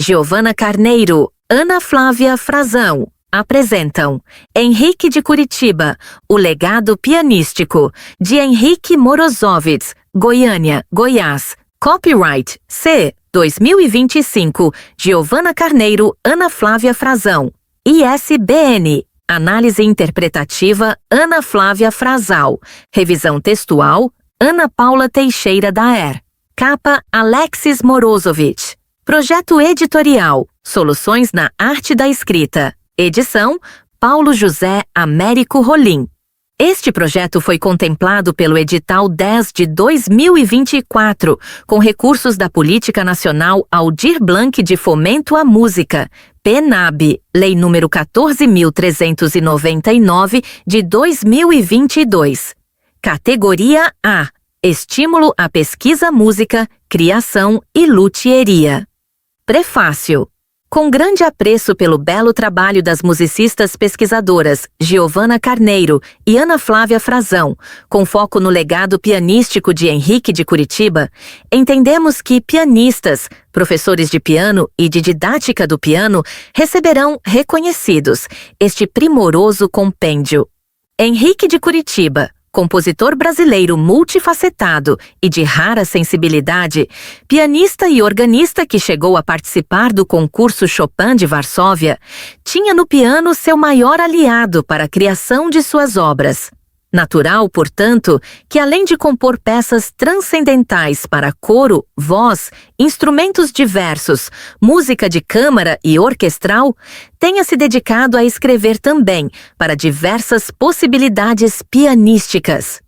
Giovana Carneiro, Ana Flávia Frazão apresentam Henrique de Curitiba, o legado pianístico, de Henrique Morozowicz, Goiânia, Goiás. Copyright C. 2025, Giovana Carneiro, Ana Flávia Frazão. ISBN, Análise Interpretativa, Ana Flávia Frazão. Revisão textual, Ana Paula Teixeira Daer. Capa, Alexis Morozowicz. Projeto editorial, Soluções na Arte da Escrita. Edição, Paulo José Américo Rolim. Este projeto foi contemplado pelo Edital 10 de 2024, com recursos da Política Nacional Aldir Blanc de Fomento à Música, PNAB, Lei nº 14.399, de 2022. Categoria A. Estímulo à pesquisa música, criação e luthieria. Prefácio. Com grande apreço pelo belo trabalho das musicistas pesquisadoras Giovana Carneiro e Ana Flávia Frazão, com foco no legado pianístico de Henrique de Curitiba, entendemos que pianistas, professores de piano e de didática do piano receberão reconhecidos este primoroso compêndio. Henrique de Curitiba, compositor brasileiro multifacetado e de rara sensibilidade, pianista e organista que chegou a participar do concurso Chopin de Varsóvia, tinha no piano seu maior aliado para a criação de suas obras. Natural, portanto, que além de compor peças transcendentais para coro, voz, instrumentos diversos, música de câmara e orquestral, tenha se dedicado a escrever também para diversas possibilidades pianísticas.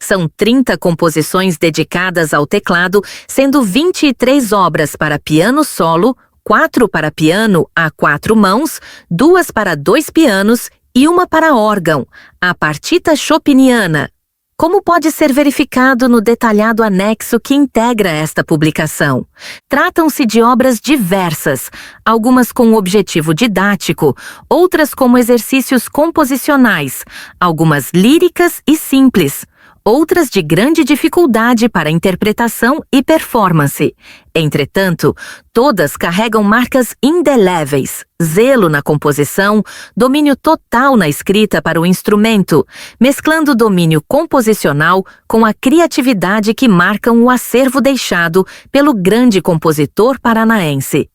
São 30 composições dedicadas ao teclado, sendo 23 obras para piano solo, 4 para piano a 4 mãos, 2 para 2 pianos e uma para órgão, a partita chopiniana, como pode ser verificado no detalhado anexo que integra esta publicação. Tratam-se de obras diversas, algumas com objetivo didático, outras como exercícios composicionais, algumas líricas e simples, outras de grande dificuldade para interpretação e performance. Entretanto, todas carregam marcas indeléveis, zelo na composição, domínio total na escrita para o instrumento, mesclando o domínio composicional com a criatividade que marcam o acervo deixado pelo grande compositor paranaense.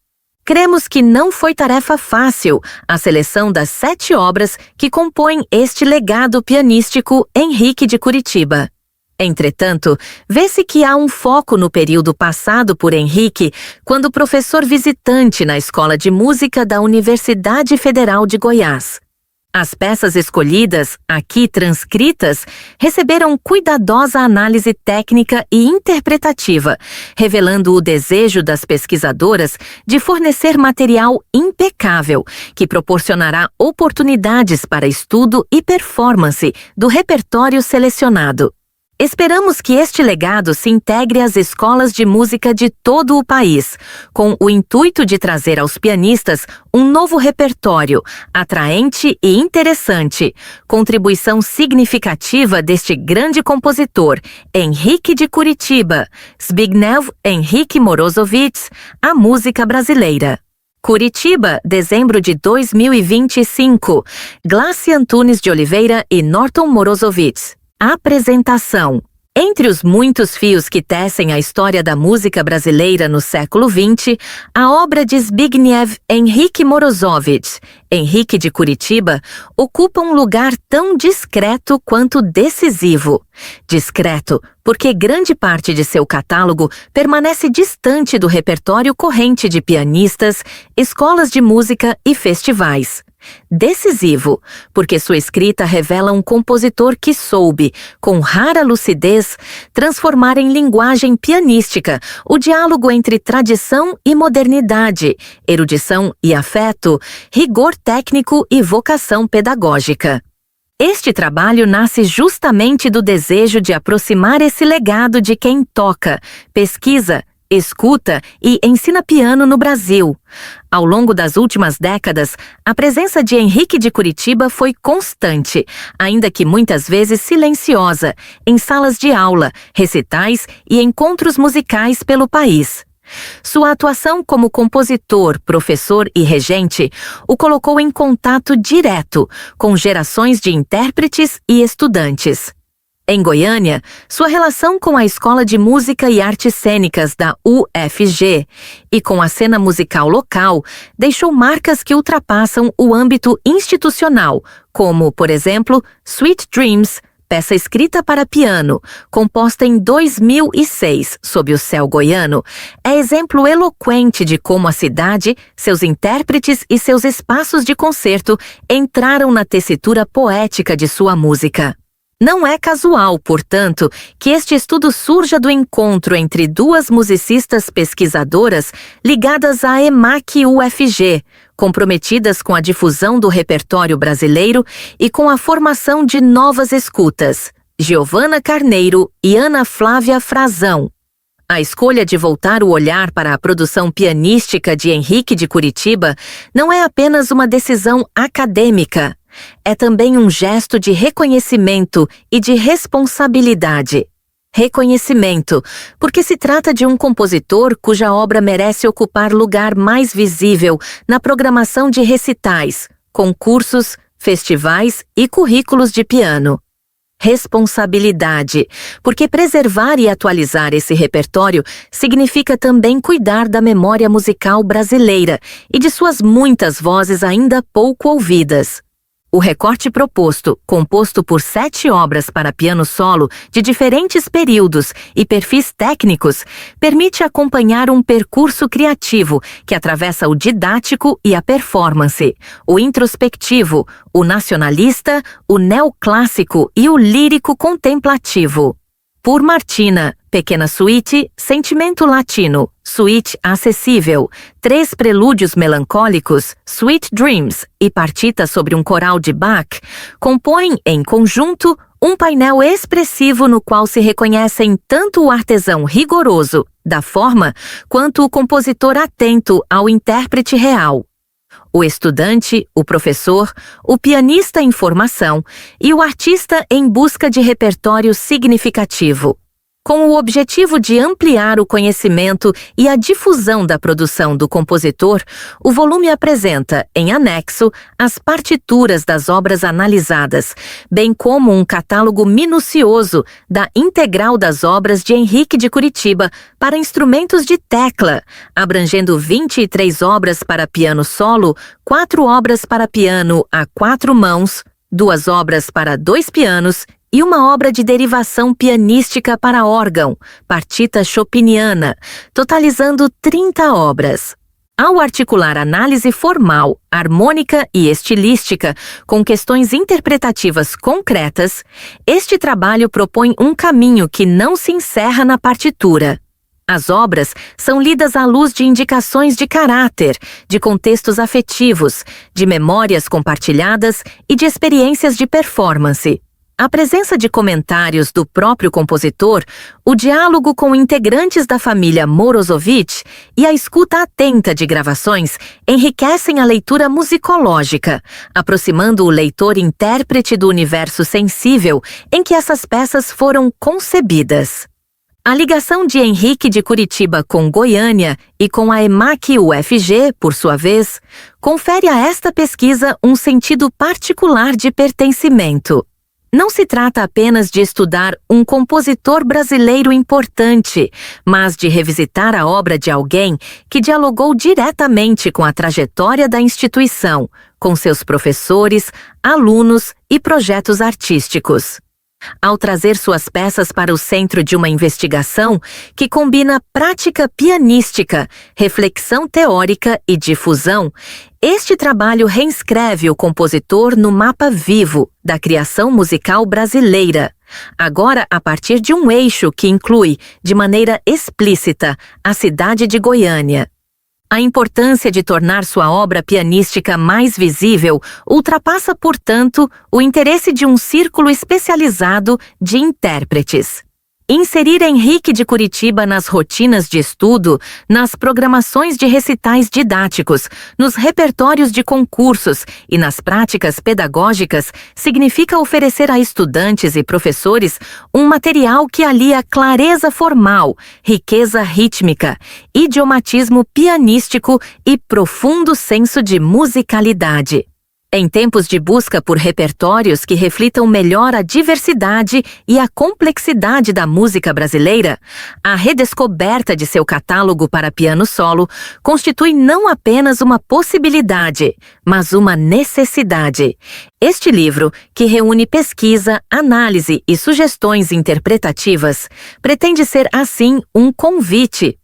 Cremos que não foi tarefa fácil a seleção das 7 obras que compõem este legado pianístico Henrique de Curitiba. Entretanto, vê-se que há um foco no período passado por Henrique quando professor visitante na Escola de Música da Universidade Federal de Goiás. As peças escolhidas, aqui transcritas, receberam cuidadosa análise técnica e interpretativa, revelando o desejo das pesquisadoras de fornecer material impecável, que proporcionará oportunidades para estudo e performance do repertório selecionado. Esperamos que este legado se integre às escolas de música de todo o país, com o intuito de trazer aos pianistas um novo repertório, atraente e interessante, contribuição significativa deste grande compositor, Henrique de Curitiba, Zbigniew Henrique Morozowicz, à música brasileira. Curitiba, dezembro de 2025. Glácia Antunes de Oliveira e Norton Morozowicz. Apresentação. Entre os muitos fios que tecem a história da música brasileira no século XX, a obra de Zbigniew Henrique Morozowicz, Henrique de Curitiba, ocupa um lugar tão discreto quanto decisivo. Discreto, porque grande parte de seu catálogo permanece distante do repertório corrente de pianistas, escolas de música e festivais. Decisivo, porque sua escrita revela um compositor que soube, com rara lucidez, transformar em linguagem pianística o diálogo entre tradição e modernidade, erudição e afeto, rigor técnico e vocação pedagógica. Este trabalho nasce justamente do desejo de aproximar esse legado de quem toca, pesquisa, escuta e ensina piano no Brasil. Ao longo das últimas décadas, a presença de Henrique de Curitiba foi constante, ainda que muitas vezes silenciosa, em salas de aula, recitais e encontros musicais pelo país. Sua atuação como compositor, professor e regente o colocou em contato direto com gerações de intérpretes e estudantes. Em Goiânia, sua relação com a Escola de Música e Artes Cênicas da UFG e com a cena musical local deixou marcas que ultrapassam o âmbito institucional, como, por exemplo, Sweet Dreams, peça escrita para piano, composta em 2006 sob o céu goiano, é exemplo eloquente de como a cidade, seus intérpretes e seus espaços de concerto entraram na tessitura poética de sua música. Não é casual, portanto, que este estudo surja do encontro entre duas musicistas pesquisadoras ligadas à EMAC-UFG, comprometidas com a difusão do repertório brasileiro e com a formação de novas escutas, Giovana Carneiro e Ana Flávia Frazão. A escolha de voltar o olhar para a produção pianística de Henrique de Curitiba não é apenas uma decisão acadêmica, é também um gesto de reconhecimento e de responsabilidade. Reconhecimento, porque se trata de um compositor cuja obra merece ocupar lugar mais visível na programação de recitais, concursos, festivais e currículos de piano. Responsabilidade, porque preservar e atualizar esse repertório significa também cuidar da memória musical brasileira e de suas muitas vozes ainda pouco ouvidas. O recorte proposto, composto por 7 obras para piano solo de diferentes períodos e perfis técnicos, permite acompanhar um percurso criativo que atravessa o didático e a performance, o introspectivo, o nacionalista, o neoclássico e o lírico contemplativo. Por Martina, Pequena Suíte, Sentimento Latino, Suíte Acessível, 3 Prelúdios Melancólicos, Sweet Dreams e Partita sobre um Coral de Bach, compõem, em conjunto, um painel expressivo no qual se reconhecem tanto o artesão rigoroso da forma quanto o compositor atento ao intérprete real. O estudante, o professor, o pianista em formação e o artista em busca de repertório significativo. Com o objetivo de ampliar o conhecimento e a difusão da produção do compositor, o volume apresenta, em anexo, as partituras das obras analisadas, bem como um catálogo minucioso da integral das obras de Henrique de Curitiba para instrumentos de tecla, abrangendo 23 obras para piano solo, 4 obras para piano a 4 mãos, 2 obras para 2 pianos e uma obra de derivação pianística para órgão, partita chopiniana, totalizando 30 obras. Ao articular análise formal, harmônica e estilística com questões interpretativas concretas, este trabalho propõe um caminho que não se encerra na partitura. As obras são lidas à luz de indicações de caráter, de contextos afetivos, de memórias compartilhadas e de experiências de performance. A presença de comentários do próprio compositor, o diálogo com integrantes da família Morozovich e a escuta atenta de gravações enriquecem a leitura musicológica, aproximando o leitor-intérprete do universo sensível em que essas peças foram concebidas. A ligação de Henrique de Curitiba com Goiânia e com a EMAC-UFG, por sua vez, confere a esta pesquisa um sentido particular de pertencimento. Não se trata apenas de estudar um compositor brasileiro importante, mas de revisitar a obra de alguém que dialogou diretamente com a trajetória da instituição, com seus professores, alunos e projetos artísticos. Ao trazer suas peças para o centro de uma investigação que combina prática pianística, reflexão teórica e difusão, este trabalho reinscreve o compositor no mapa vivo da criação musical brasileira, agora a partir de um eixo que inclui, de maneira explícita, a cidade de Goiânia. A importância de tornar sua obra pianística mais visível ultrapassa, portanto, o interesse de um círculo especializado de intérpretes. Inserir Henrique de Curitiba nas rotinas de estudo, nas programações de recitais didáticos, nos repertórios de concursos e nas práticas pedagógicas significa oferecer a estudantes e professores um material que alia clareza formal, riqueza rítmica, idiomatismo pianístico e profundo senso de musicalidade. Em tempos de busca por repertórios que reflitam melhor a diversidade e a complexidade da música brasileira, a redescoberta de seu catálogo para piano solo constitui não apenas uma possibilidade, mas uma necessidade. Este livro, que reúne pesquisa, análise e sugestões interpretativas, pretende ser, assim, um convite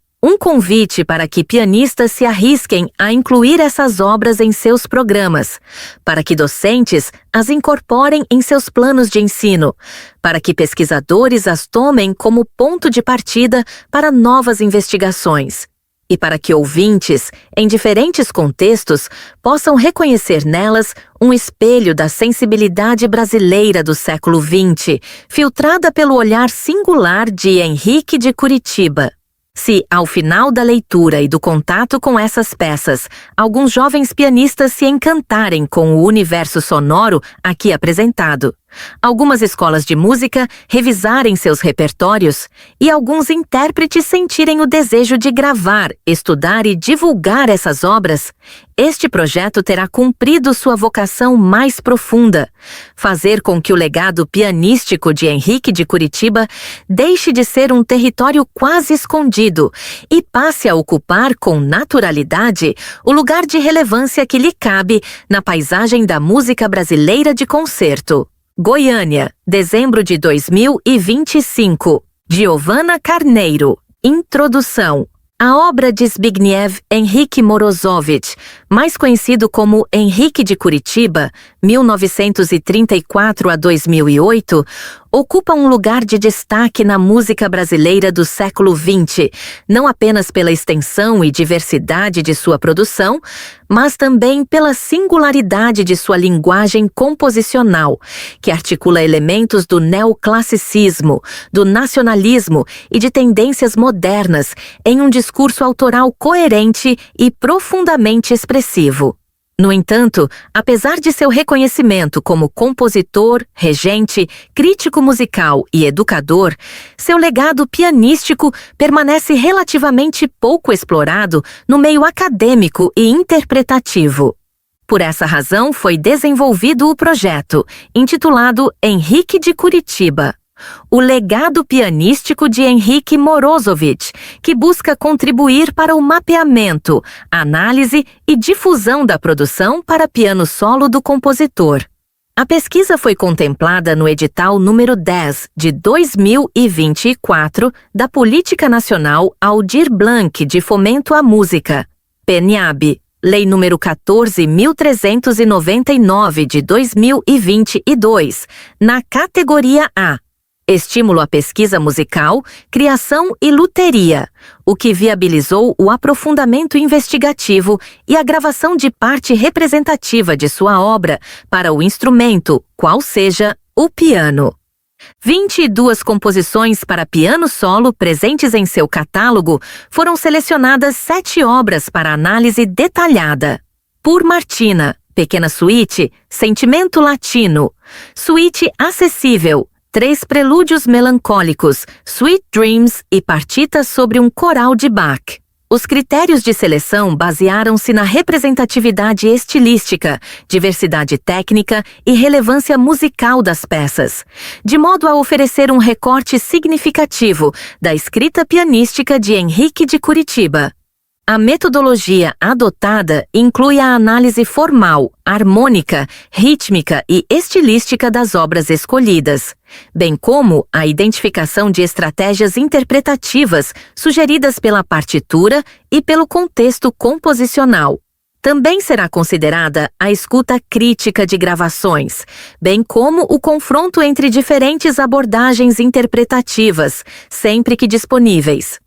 para que pianistas se arrisquem a incluir essas obras em seus programas, para que docentes as incorporem em seus planos de ensino, para que pesquisadores as tomem como ponto de partida para novas investigações, e para que ouvintes, em diferentes contextos, possam reconhecer nelas um espelho da sensibilidade brasileira do século XX, filtrada pelo olhar singular de Henrique de Curitiba. Se, ao final da leitura e do contato com essas peças, alguns jovens pianistas se encantarem com o universo sonoro aqui apresentado, algumas escolas de música revisarem seus repertórios e alguns intérpretes sentirem o desejo de gravar, estudar e divulgar essas obras, este projeto terá cumprido sua vocação mais profunda: fazer com que o legado pianístico de Henrique de Curitiba deixe de ser um território quase escondido e passe a ocupar com naturalidade o lugar de relevância que lhe cabe na paisagem da música brasileira de concerto. Goiânia, dezembro de 2025. Giovana Carneiro. Introdução. A obra de Zbigniew Henryk Morozowicz, mais conhecido como Henrique de Curitiba, 1934 a 2008, ocupa um lugar de destaque na música brasileira do século XX, não apenas pela extensão e diversidade de sua produção, mas também pela singularidade de sua linguagem composicional, que articula elementos do neoclassicismo, do nacionalismo e de tendências modernas em um discurso autoral coerente e profundamente expressivo. No entanto, apesar de seu reconhecimento como compositor, regente, crítico musical e educador, seu legado pianístico permanece relativamente pouco explorado no meio acadêmico e interpretativo. Por essa razão, foi desenvolvido o projeto, intitulado Henrique de Curitiba. O legado pianístico de Henrique Morozowicz, que busca contribuir para o mapeamento, análise e difusão da produção para piano solo do compositor. A pesquisa foi contemplada no edital número 10 de 2024 da Política Nacional Aldir Blanc de Fomento à Música, PNAB, Lei número 14.399 de 2022, na categoria A. Estímulo à pesquisa musical, criação e luteria, o que viabilizou o aprofundamento investigativo e a gravação de parte representativa de sua obra para o instrumento, qual seja o piano. 22 composições para piano solo presentes em seu catálogo foram selecionadas 7 obras para análise detalhada. Por Martina, Pequena Suíte, Sentimento Latino, Suíte Acessível, 3 prelúdios melancólicos, Sweet Dreams e partita sobre um coral de Bach. Os critérios de seleção basearam-se na representatividade estilística, diversidade técnica e relevância musical das peças, de modo a oferecer um recorte significativo da escrita pianística de Henrique de Curitiba. A metodologia adotada inclui a análise formal, harmônica, rítmica e estilística das obras escolhidas, bem como a identificação de estratégias interpretativas sugeridas pela partitura e pelo contexto composicional. Também será considerada a escuta crítica de gravações, bem como o confronto entre diferentes abordagens interpretativas, sempre que disponíveis.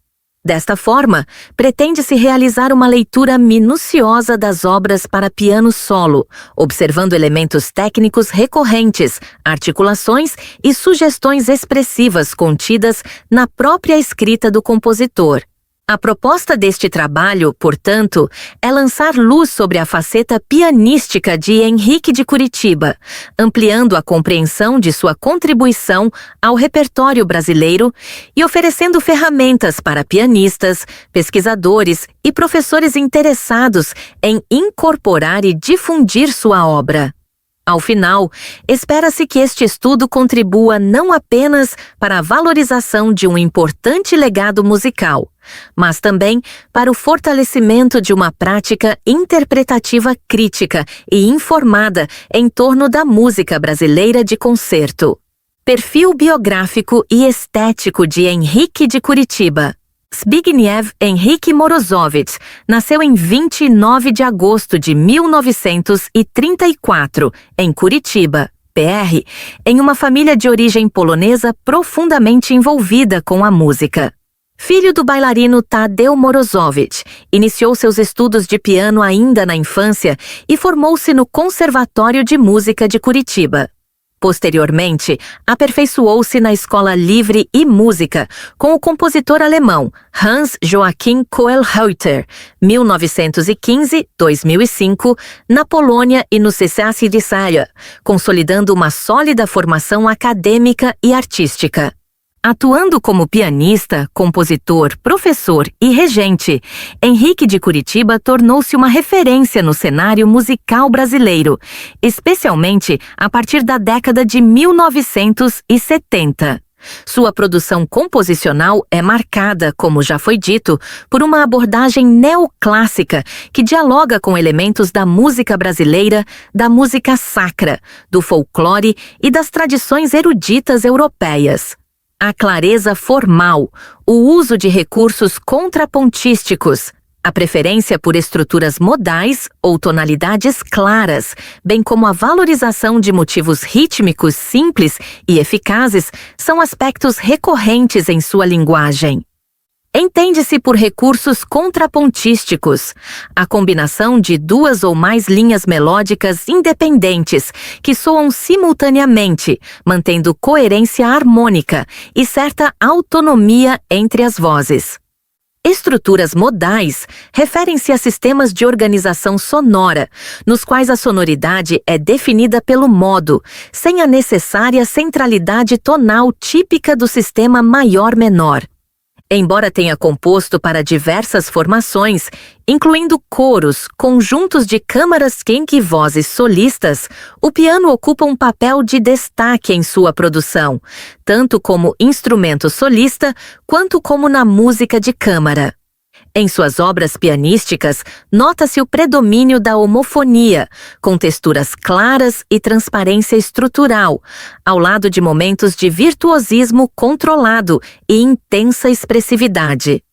Desta forma, pretende-se realizar uma leitura minuciosa das obras para piano solo, observando elementos técnicos recorrentes, articulações e sugestões expressivas contidas na própria escrita do compositor. A proposta deste trabalho, portanto, é lançar luz sobre a faceta pianística de Henrique de Curitiba, ampliando a compreensão de sua contribuição ao repertório brasileiro e oferecendo ferramentas para pianistas, pesquisadores e professores interessados em incorporar e difundir sua obra. Ao final, espera-se que este estudo contribua não apenas para a valorização de um importante legado musical, mas também para o fortalecimento de uma prática interpretativa crítica e informada em torno da música brasileira de concerto. Perfil biográfico e estético de Henrique de Curitiba. Zbigniew Henrique Morozowicz nasceu em 29 de agosto de 1934, em Curitiba, PR, em uma família de origem polonesa profundamente envolvida com a música. Filho do bailarino Tadeusz Morozowicz, iniciou seus estudos de piano ainda na infância e formou-se no Conservatório de Música de Curitiba. Posteriormente, aperfeiçoou-se na Escola Livre e Música com o compositor alemão Hans Joachim Kohlreuter, 1915-2005, na Polônia e no CCA de Saia, consolidando uma sólida formação acadêmica e artística. Atuando como pianista, compositor, professor e regente, Henrique de Curitiba tornou-se uma referência no cenário musical brasileiro, especialmente a partir da década de 1970. Sua produção composicional é marcada, como já foi dito, por uma abordagem neoclássica que dialoga com elementos da música brasileira, da música sacra, do folclore e das tradições eruditas europeias. A clareza formal, o uso de recursos contrapontísticos, a preferência por estruturas modais ou tonalidades claras, bem como a valorização de motivos rítmicos simples e eficazes são aspectos recorrentes em sua linguagem. Entende-se por recursos contrapontísticos a combinação de duas ou mais linhas melódicas independentes que soam simultaneamente, mantendo coerência harmônica e certa autonomia entre as vozes. Estruturas modais referem-se a sistemas de organização sonora, nos quais a sonoridade é definida pelo modo, sem a necessária centralidade tonal típica do sistema maior-menor. Embora tenha composto para diversas formações, incluindo coros, conjuntos de câmaras quenque e vozes solistas, o piano ocupa um papel de destaque em sua produção, tanto como instrumento solista quanto como na música de câmara. Em suas obras pianísticas, nota-se o predomínio da homofonia, com texturas claras e transparência estrutural, ao lado de momentos de virtuosismo controlado e intensa expressividade.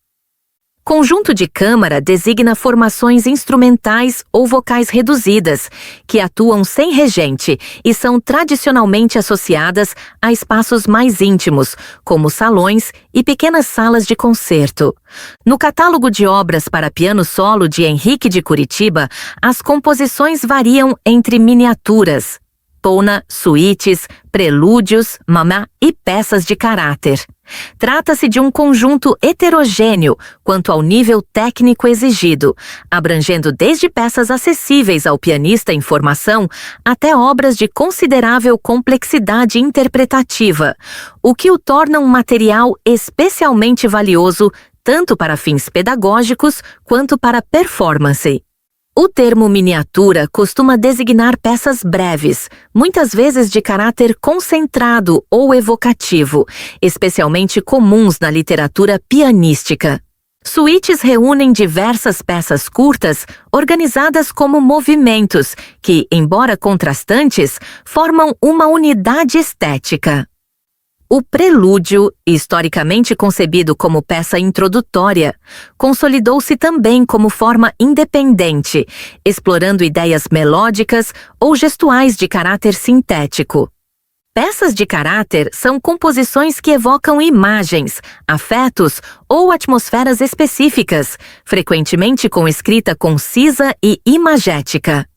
Conjunto de câmara designa formações instrumentais ou vocais reduzidas, que atuam sem regente e são tradicionalmente associadas a espaços mais íntimos, como salões e pequenas salas de concerto. No catálogo de obras para piano solo de Henrique de Curitiba, as composições variam entre miniaturas, tona, suítes, prelúdios, mamá e peças de caráter. Trata-se de um conjunto heterogêneo quanto ao nível técnico exigido, abrangendo desde peças acessíveis ao pianista em formação até obras de considerável complexidade interpretativa, o que o torna um material especialmente valioso tanto para fins pedagógicos quanto para performance. O termo miniatura costuma designar peças breves, muitas vezes de caráter concentrado ou evocativo, especialmente comuns na literatura pianística. Suítes reúnem diversas peças curtas, organizadas como movimentos, que, embora contrastantes, formam uma unidade estética. O prelúdio, historicamente concebido como peça introdutória, consolidou-se também como forma independente, explorando ideias melódicas ou gestuais de caráter sintético. Peças de caráter são composições que evocam imagens, afetos ou atmosferas específicas, frequentemente com escrita concisa e imagética.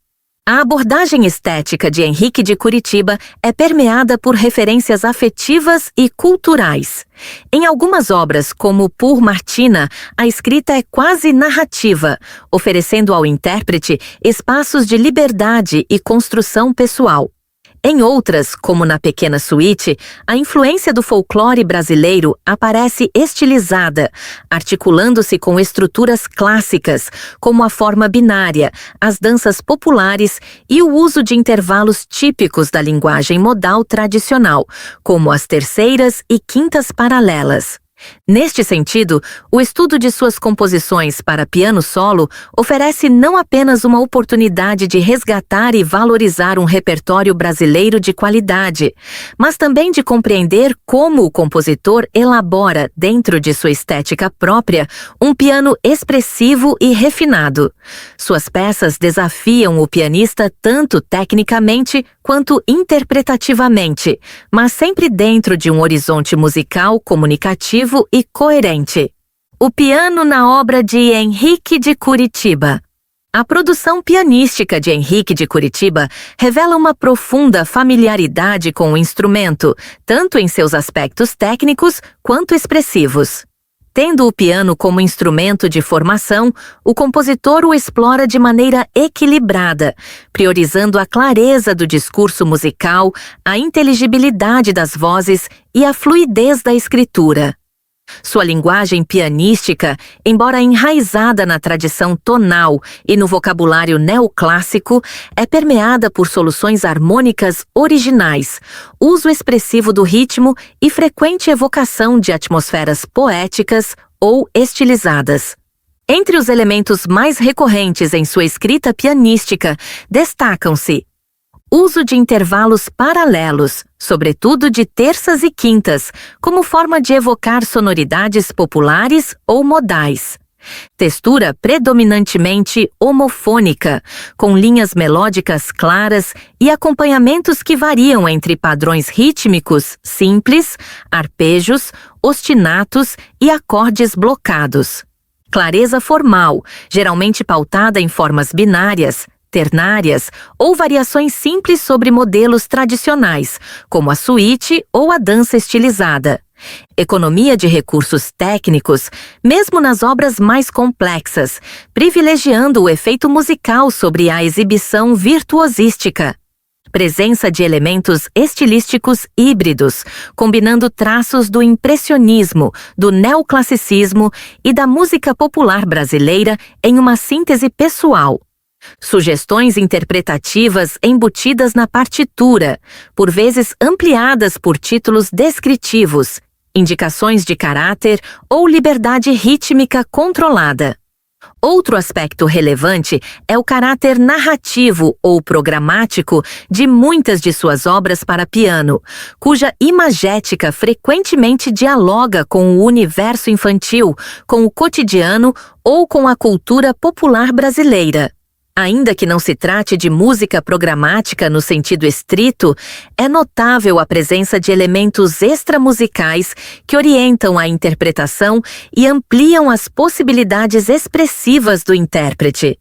A abordagem estética de Henrique de Curitiba é permeada por referências afetivas e culturais. Em algumas obras, como Por Martina, a escrita é quase narrativa, oferecendo ao intérprete espaços de liberdade e construção pessoal. Em outras, como na Pequena Suíte, a influência do folclore brasileiro aparece estilizada, articulando-se com estruturas clássicas, como a forma binária, as danças populares e o uso de intervalos típicos da linguagem modal tradicional, como as terceiras e quintas paralelas. Neste sentido, o estudo de suas composições para piano solo oferece não apenas uma oportunidade de resgatar e valorizar um repertório brasileiro de qualidade, mas também de compreender como o compositor elabora, dentro de sua estética própria, um piano expressivo e refinado. Suas peças desafiam o pianista tanto tecnicamente quanto interpretativamente, mas sempre dentro de um horizonte musical comunicativo e coerente. O piano na obra de Henrique de Curitiba. A produção pianística de Henrique de Curitiba revela uma profunda familiaridade com o instrumento, tanto em seus aspectos técnicos quanto expressivos. Tendo o piano como instrumento de formação, o compositor o explora de maneira equilibrada, priorizando a clareza do discurso musical, a inteligibilidade das vozes e a fluidez da escritura. Sua linguagem pianística, embora enraizada na tradição tonal e no vocabulário neoclássico, é permeada por soluções harmônicas originais, uso expressivo do ritmo e frequente evocação de atmosferas poéticas ou estilizadas. Entre os elementos mais recorrentes em sua escrita pianística, destacam-se uso de intervalos paralelos, sobretudo de terças e quintas, como forma de evocar sonoridades populares ou modais. Textura predominantemente homofônica, com linhas melódicas claras e acompanhamentos que variam entre padrões rítmicos simples, arpejos, ostinatos e acordes blocados. Clareza formal, geralmente pautada em formas binárias, ternárias ou variações simples sobre modelos tradicionais, como a suíte ou a dança estilizada. Economia de recursos técnicos, mesmo nas obras mais complexas, privilegiando o efeito musical sobre a exibição virtuosística. Presença de elementos estilísticos híbridos, combinando traços do impressionismo, do neoclassicismo e da música popular brasileira em uma síntese pessoal. Sugestões interpretativas embutidas na partitura, por vezes ampliadas por títulos descritivos, indicações de caráter ou liberdade rítmica controlada. Outro aspecto relevante é o caráter narrativo ou programático de muitas de suas obras para piano, cuja imagética frequentemente dialoga com o universo infantil, com o cotidiano ou com a cultura popular brasileira. Ainda que não se trate de música programática no sentido estrito, é notável a presença de elementos extramusicais que orientam a interpretação e ampliam as possibilidades expressivas do intérprete.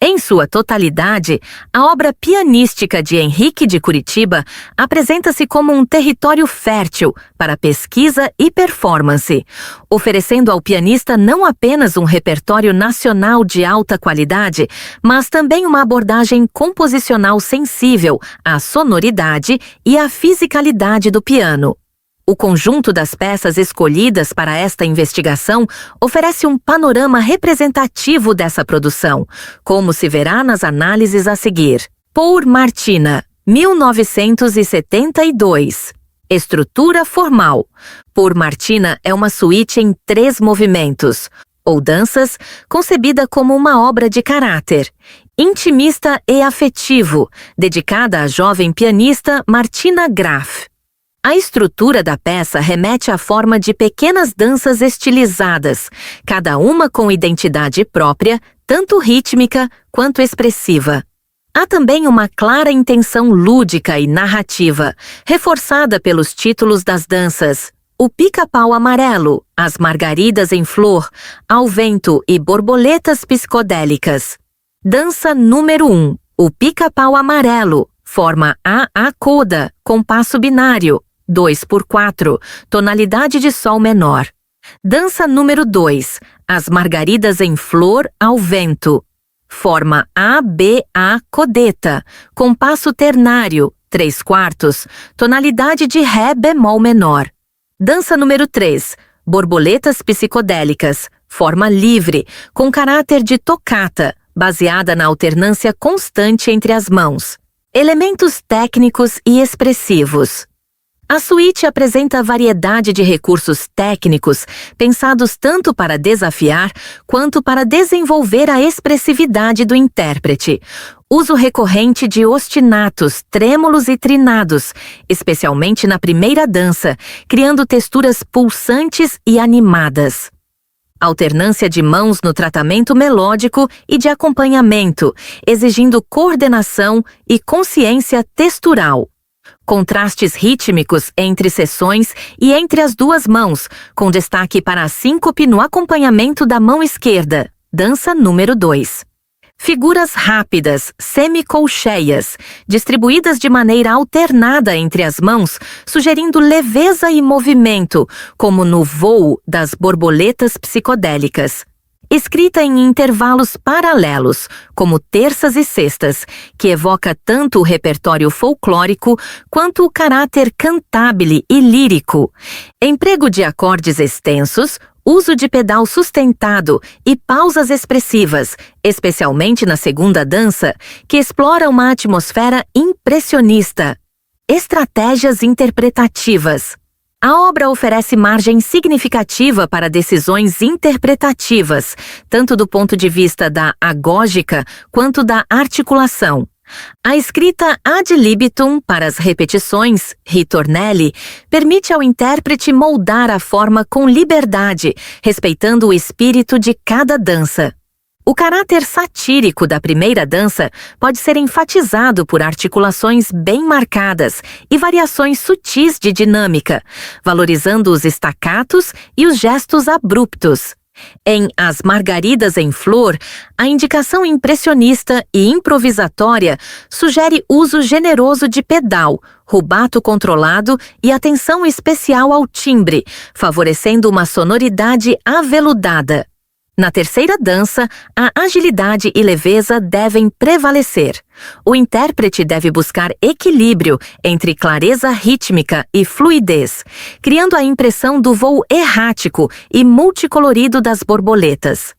Em sua totalidade, a obra pianística de Henrique de Curitiba apresenta-se como um território fértil para pesquisa e performance, oferecendo ao pianista não apenas um repertório nacional de alta qualidade, mas também uma abordagem composicional sensível à sonoridade e à fisicalidade do piano. O conjunto das peças escolhidas para esta investigação oferece um panorama representativo dessa produção, como se verá nas análises a seguir. Por Martina, 1972. Estrutura formal. Por Martina é uma suíte em 3 movimentos, ou danças, concebida como uma obra de caráter, intimista e afetivo, dedicada à jovem pianista Martina Graf. A estrutura da peça remete à forma de pequenas danças estilizadas, cada uma com identidade própria, tanto rítmica quanto expressiva. Há também uma clara intenção lúdica e narrativa, reforçada pelos títulos das danças: O Pica-Pau Amarelo, As Margaridas em Flor, Ao Vento e Borboletas Psicodélicas. Dança número 1, o Pica-Pau Amarelo, forma A coda, compasso binário, 2/4, tonalidade de sol menor. Dança número 2, As Margaridas em Flor, Ao Vento, forma A codeta, compasso ternário, 3/4, tonalidade de ré bemol menor. Dança número 3, Borboletas Psicodélicas, forma livre, com caráter de toccata, baseada na alternância constante entre as mãos. Elementos técnicos e expressivos. A suíte apresenta variedade de recursos técnicos pensados tanto para desafiar quanto para desenvolver a expressividade do intérprete. Uso recorrente de ostinatos, trêmulos e trinados, especialmente na primeira dança, criando texturas pulsantes e animadas. Alternância de mãos no tratamento melódico e de acompanhamento, exigindo coordenação e consciência textural. Contrastes rítmicos entre sessões e entre as duas mãos, com destaque para a síncope no acompanhamento da mão esquerda. Dança número 2. Figuras rápidas, semicolcheias, distribuídas de maneira alternada entre as mãos, sugerindo leveza e movimento, como no voo das borboletas psicodélicas. Escrita em intervalos paralelos, como terças e sextas, que evoca tanto o repertório folclórico quanto o caráter cantabile e lírico. Emprego de acordes extensos, uso de pedal sustentado e pausas expressivas, especialmente na segunda dança, que explora uma atmosfera impressionista. Estratégias interpretativas. A obra oferece margem significativa para decisões interpretativas, tanto do ponto de vista da agógica quanto da articulação. A escrita ad libitum para as repetições, ritornelli, permite ao intérprete moldar a forma com liberdade, respeitando o espírito de cada dança. O caráter satírico da primeira dança pode ser enfatizado por articulações bem marcadas e variações sutis de dinâmica, valorizando os estacatos e os gestos abruptos. Em As Margaridas em Flor, a indicação impressionista e improvisatória sugere uso generoso de pedal, rubato controlado e atenção especial ao timbre, favorecendo uma sonoridade aveludada. Na terceira dança, a agilidade e leveza devem prevalecer. O intérprete deve buscar equilíbrio entre clareza rítmica e fluidez, criando a impressão do voo errático e multicolorido das borboletas.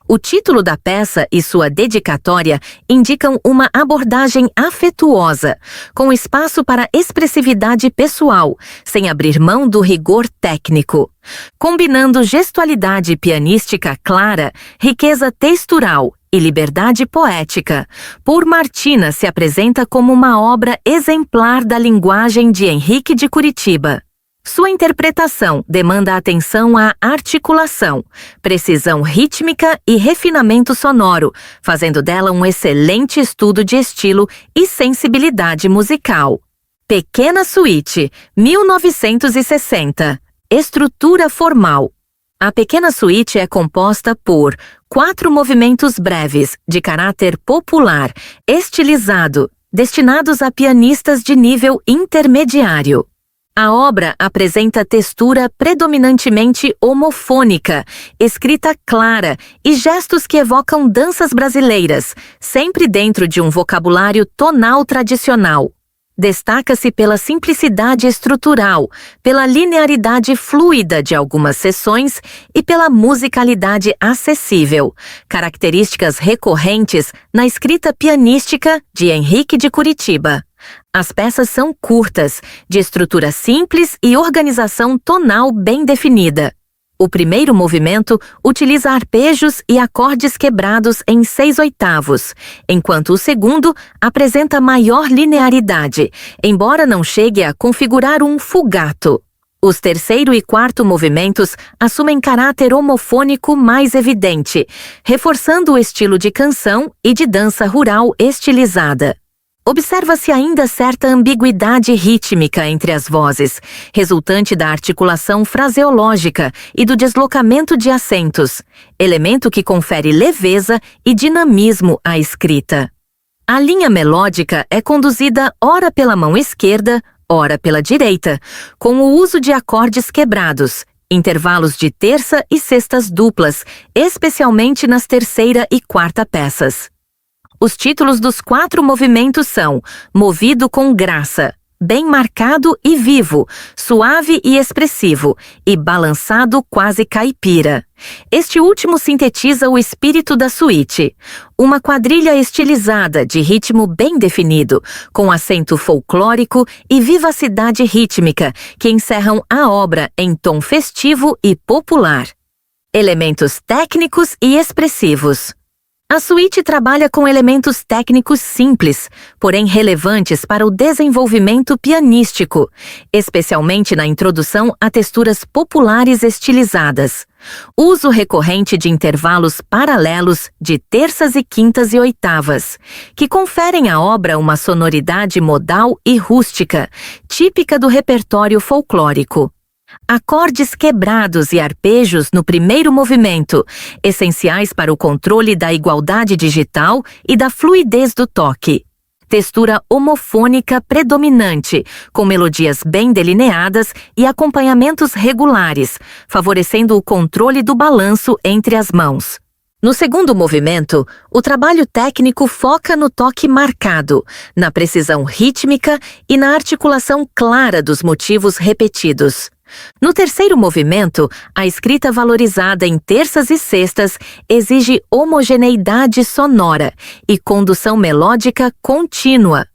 O título da peça e sua dedicatória indicam uma abordagem afetuosa, com espaço para expressividade pessoal, sem abrir mão do rigor técnico. Combinando gestualidade pianística clara, riqueza textural e liberdade poética, Por Martina se apresenta como uma obra exemplar da linguagem de Henrique de Curitiba. Sua interpretação demanda atenção à articulação, precisão rítmica e refinamento sonoro, fazendo dela um excelente estudo de estilo e sensibilidade musical. Pequena Suíte, 1960. Estrutura formal. A Pequena Suíte é composta por 4 movimentos breves, de caráter popular, estilizado, destinados a pianistas de nível intermediário. A obra apresenta textura predominantemente homofônica, escrita clara e gestos que evocam danças brasileiras, sempre dentro de um vocabulário tonal tradicional. Destaca-se pela simplicidade estrutural, pela linearidade fluida de algumas seções e pela musicalidade acessível, características recorrentes na escrita pianística de Henrique de Curitiba. As peças são curtas, de estrutura simples e organização tonal bem definida. O primeiro movimento utiliza arpejos e acordes quebrados em 6/8, enquanto o segundo apresenta maior linearidade, embora não chegue a configurar um fugato. Os terceiro e quarto movimentos assumem caráter homofônico mais evidente, reforçando o estilo de canção e de dança rural estilizada. Observa-se ainda certa ambiguidade rítmica entre as vozes, resultante da articulação fraseológica e do deslocamento de acentos, elemento que confere leveza e dinamismo à escrita. A linha melódica é conduzida ora pela mão esquerda, ora pela direita, com o uso de acordes quebrados, intervalos de terça e sextas duplas, especialmente nas terceira e quarta peças. Os títulos dos 4 movimentos são Movido com Graça, Bem Marcado e Vivo, Suave e Expressivo e Balançado Quase Caipira. Este último sintetiza o espírito da suíte, uma quadrilha estilizada de ritmo bem definido, com acento folclórico e vivacidade rítmica que encerram a obra em tom festivo e popular. Elementos técnicos e expressivos. A suíte trabalha com elementos técnicos simples, porém relevantes para o desenvolvimento pianístico, especialmente na introdução a texturas populares estilizadas. Uso recorrente de intervalos paralelos de terças e quintas e oitavas, que conferem à obra uma sonoridade modal e rústica, típica do repertório folclórico. Acordes quebrados e arpejos no primeiro movimento, essenciais para o controle da igualdade digital e da fluidez do toque. Textura homofônica predominante, com melodias bem delineadas e acompanhamentos regulares, favorecendo o controle do balanço entre as mãos. No segundo movimento, o trabalho técnico foca no toque marcado, na precisão rítmica e na articulação clara dos motivos repetidos. No terceiro movimento, a escrita valorizada em terças e sextas exige homogeneidade sonora e condução melódica contínua.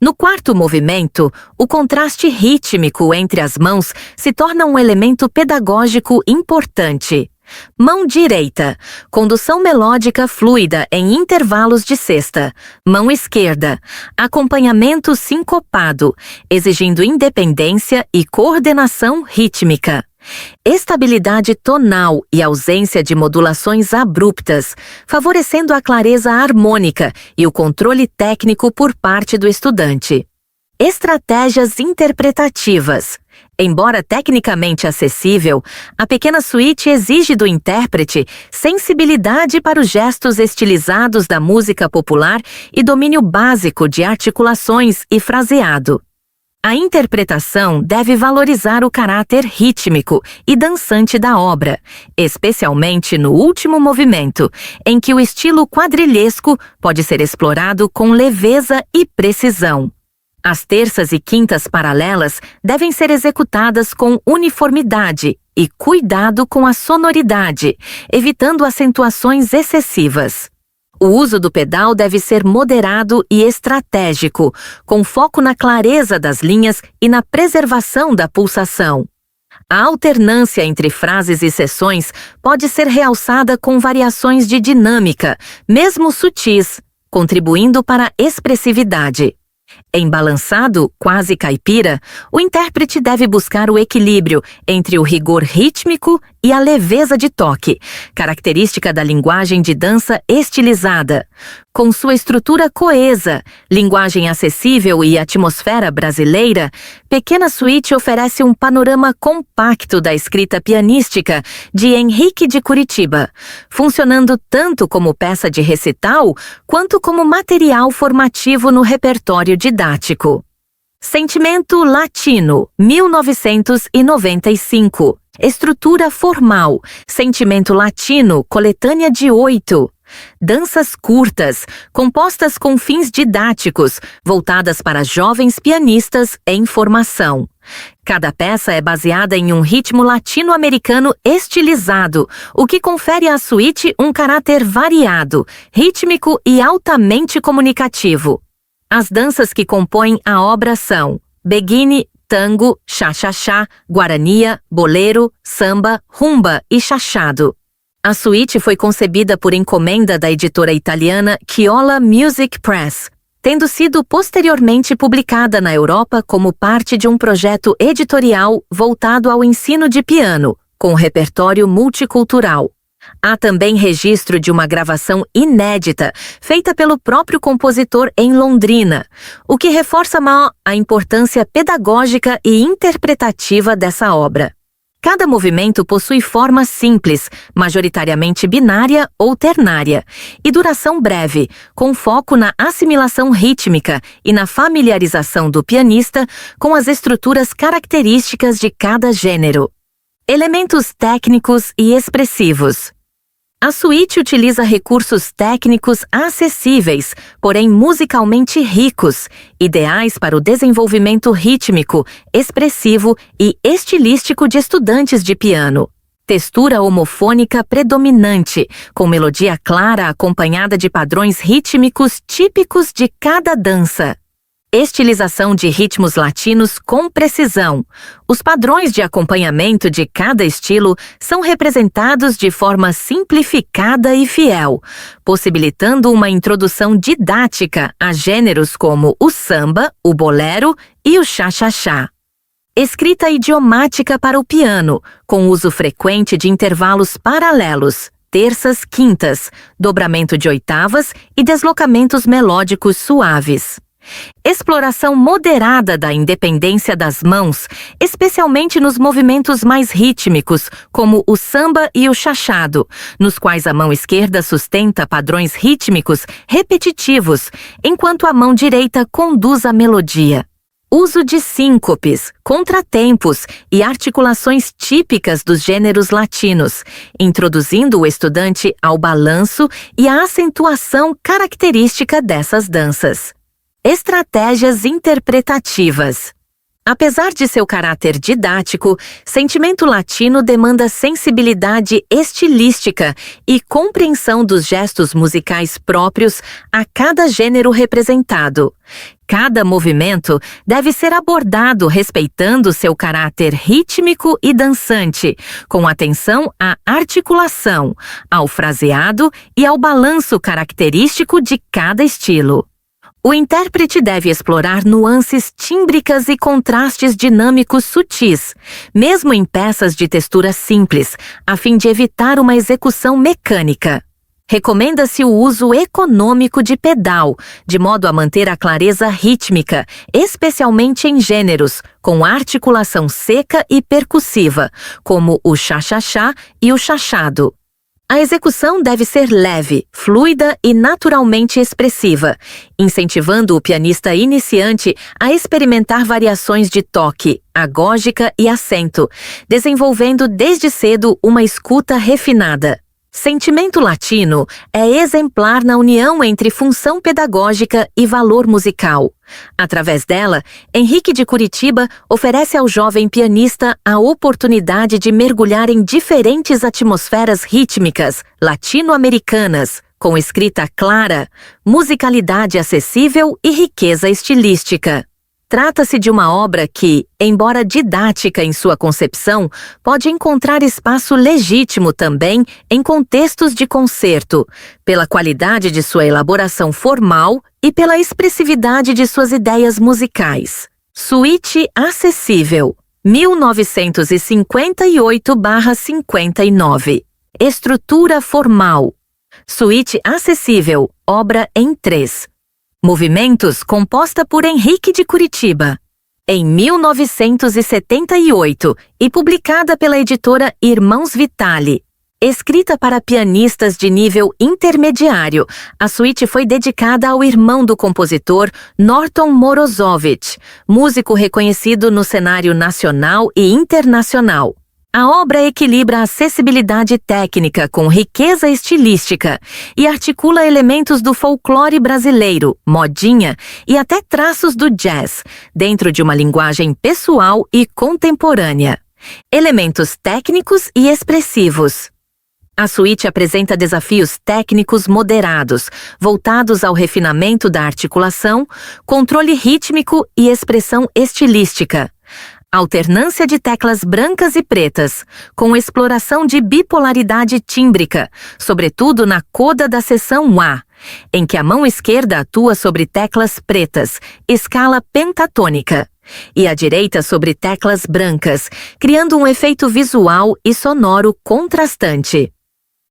No quarto movimento, o contraste rítmico entre as mãos se torna um elemento pedagógico importante. Mão direita, condução melódica fluida em intervalos de sexta. Mão esquerda, acompanhamento sincopado, exigindo independência e coordenação rítmica. Estabilidade tonal e ausência de modulações abruptas, favorecendo a clareza harmônica e o controle técnico por parte do estudante. Estratégias interpretativas. Embora tecnicamente acessível, a pequena suíte exige do intérprete sensibilidade para os gestos estilizados da música popular e domínio básico de articulações e fraseado. A interpretação deve valorizar o caráter rítmico e dançante da obra, especialmente no último movimento, em que o estilo quadrilhesco pode ser explorado com leveza e precisão. As terças e quintas paralelas devem ser executadas com uniformidade e cuidado com a sonoridade, evitando acentuações excessivas. O uso do pedal deve ser moderado e estratégico, com foco na clareza das linhas e na preservação da pulsação. A alternância entre frases e seções pode ser realçada com variações de dinâmica, mesmo sutis, contribuindo para a expressividade. Em balançado, quase caipira, o intérprete deve buscar o equilíbrio entre o rigor rítmico e a leveza de toque, característica da linguagem de dança estilizada. Com sua estrutura coesa, linguagem acessível e atmosfera brasileira, Pequena Suíte oferece um panorama compacto da escrita pianística de Henrique de Curitiba, funcionando tanto como peça de recital quanto como material formativo no repertório didático. Sentimento Latino, 1995. Estrutura formal, Sentimento Latino, coletânea de 8. Danças curtas, compostas com fins didáticos, voltadas para jovens pianistas em formação. Cada peça é baseada em um ritmo latino-americano estilizado, o que confere à suíte um caráter variado, rítmico e altamente comunicativo. As danças que compõem a obra são beguine, tango, cha-cha-cha, guarania, bolero, samba, rumba e chachado. A suíte foi concebida por encomenda da editora italiana Chiola Music Press, tendo sido posteriormente publicada na Europa como parte de um projeto editorial voltado ao ensino de piano, com repertório multicultural. Há também registro de uma gravação inédita, feita pelo próprio compositor em Londrina, o que reforça a importância pedagógica e interpretativa dessa obra. Cada movimento possui forma simples, majoritariamente binária ou ternária, e duração breve, com foco na assimilação rítmica e na familiarização do pianista com as estruturas características de cada gênero. Elementos técnicos e expressivos. A suíte utiliza recursos técnicos acessíveis, porém musicalmente ricos, ideais para o desenvolvimento rítmico, expressivo e estilístico de estudantes de piano. Textura homofônica predominante, com melodia clara acompanhada de padrões rítmicos típicos de cada dança. Estilização de ritmos latinos com precisão. Os padrões de acompanhamento de cada estilo são representados de forma simplificada e fiel, possibilitando uma introdução didática a gêneros como o samba, o bolero e o cha-cha-cha. Escrita idiomática para o piano, com uso frequente de intervalos paralelos, terças, quintas, dobramento de oitavas e deslocamentos melódicos suaves. Exploração moderada da independência das mãos, especialmente nos movimentos mais rítmicos, como o samba e o chachado, nos quais a mão esquerda sustenta padrões rítmicos repetitivos, enquanto a mão direita conduz a melodia. Uso de síncopes, contratempos e articulações típicas dos gêneros latinos, introduzindo o estudante ao balanço e à acentuação característica dessas danças. Estratégias interpretativas. Apesar de seu caráter didático, Sentimento Latino demanda sensibilidade estilística e compreensão dos gestos musicais próprios a cada gênero representado. Cada movimento deve ser abordado respeitando seu caráter rítmico e dançante, com atenção à articulação, ao fraseado e ao balanço característico de cada estilo. O intérprete deve explorar nuances tímbricas e contrastes dinâmicos sutis, mesmo em peças de textura simples, a fim de evitar uma execução mecânica. Recomenda-se o uso econômico de pedal, de modo a manter a clareza rítmica, especialmente em gêneros com articulação seca e percussiva, como o cha-cha-cha e o chachado. A execução deve ser leve, fluida e naturalmente expressiva, incentivando o pianista iniciante a experimentar variações de toque, agógica e acento, desenvolvendo desde cedo uma escuta refinada. Sentimento Latino é exemplar na união entre função pedagógica e valor musical. Através dela, Henrique de Curitiba oferece ao jovem pianista a oportunidade de mergulhar em diferentes atmosferas rítmicas latino-americanas, com escrita clara, musicalidade acessível e riqueza estilística. Trata-se de uma obra que, embora didática em sua concepção, pode encontrar espaço legítimo também em contextos de concerto, pela qualidade de sua elaboração formal e pela expressividade de suas ideias musicais. Suíte acessível, 1958/59. Estrutura formal. Suíte acessível, obra em 3 movimentos, composta por Henrique de Curitiba, em 1978 e publicada pela editora Irmãos Vitali. Escrita para pianistas de nível intermediário, a suíte foi dedicada ao irmão do compositor Norton Morozovich, músico reconhecido no cenário nacional e internacional. A obra equilibra a acessibilidade técnica com riqueza estilística e articula elementos do folclore brasileiro, modinha e até traços do jazz, dentro de uma linguagem pessoal e contemporânea. Elementos técnicos e expressivos. A suíte apresenta desafios técnicos moderados, voltados ao refinamento da articulação, controle rítmico e expressão estilística. Alternância de teclas brancas e pretas, com exploração de bipolaridade tímbrica, sobretudo na coda da seção A, em que a mão esquerda atua sobre teclas pretas, escala pentatônica, e a direita sobre teclas brancas, criando um efeito visual e sonoro contrastante.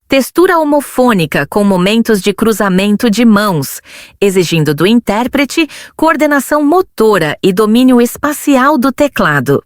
Textura homofônica com momentos de cruzamento de mãos, exigindo do intérprete coordenação motora e domínio espacial do teclado.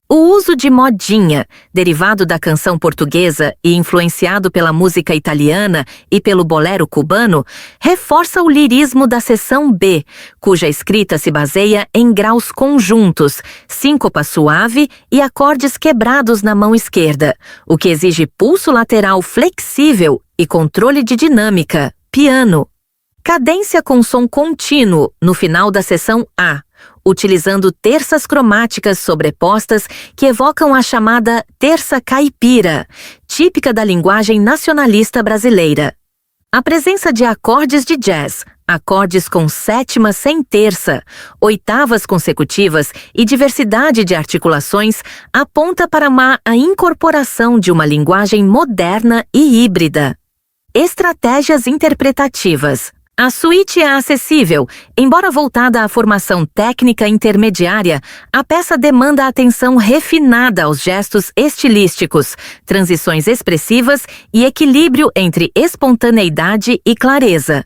O uso de modinha, derivado da canção portuguesa e influenciado pela música italiana e pelo bolero cubano, reforça o lirismo da seção B, cuja escrita se baseia em graus conjuntos, síncopa suave e acordes quebrados na mão esquerda, o que exige pulso lateral flexível e controle de dinâmica, piano. Cadência com som contínuo no final da seção A, utilizando terças cromáticas sobrepostas que evocam a chamada terça caipira, típica da linguagem nacionalista brasileira. A presença de acordes de jazz, acordes com sétima sem terça, oitavas consecutivas e diversidade de articulações aponta para a incorporação de uma linguagem moderna e híbrida. Estratégias interpretativas. A suíte é acessível, embora voltada à formação técnica intermediária, a peça demanda atenção refinada aos gestos estilísticos, transições expressivas e equilíbrio entre espontaneidade e clareza.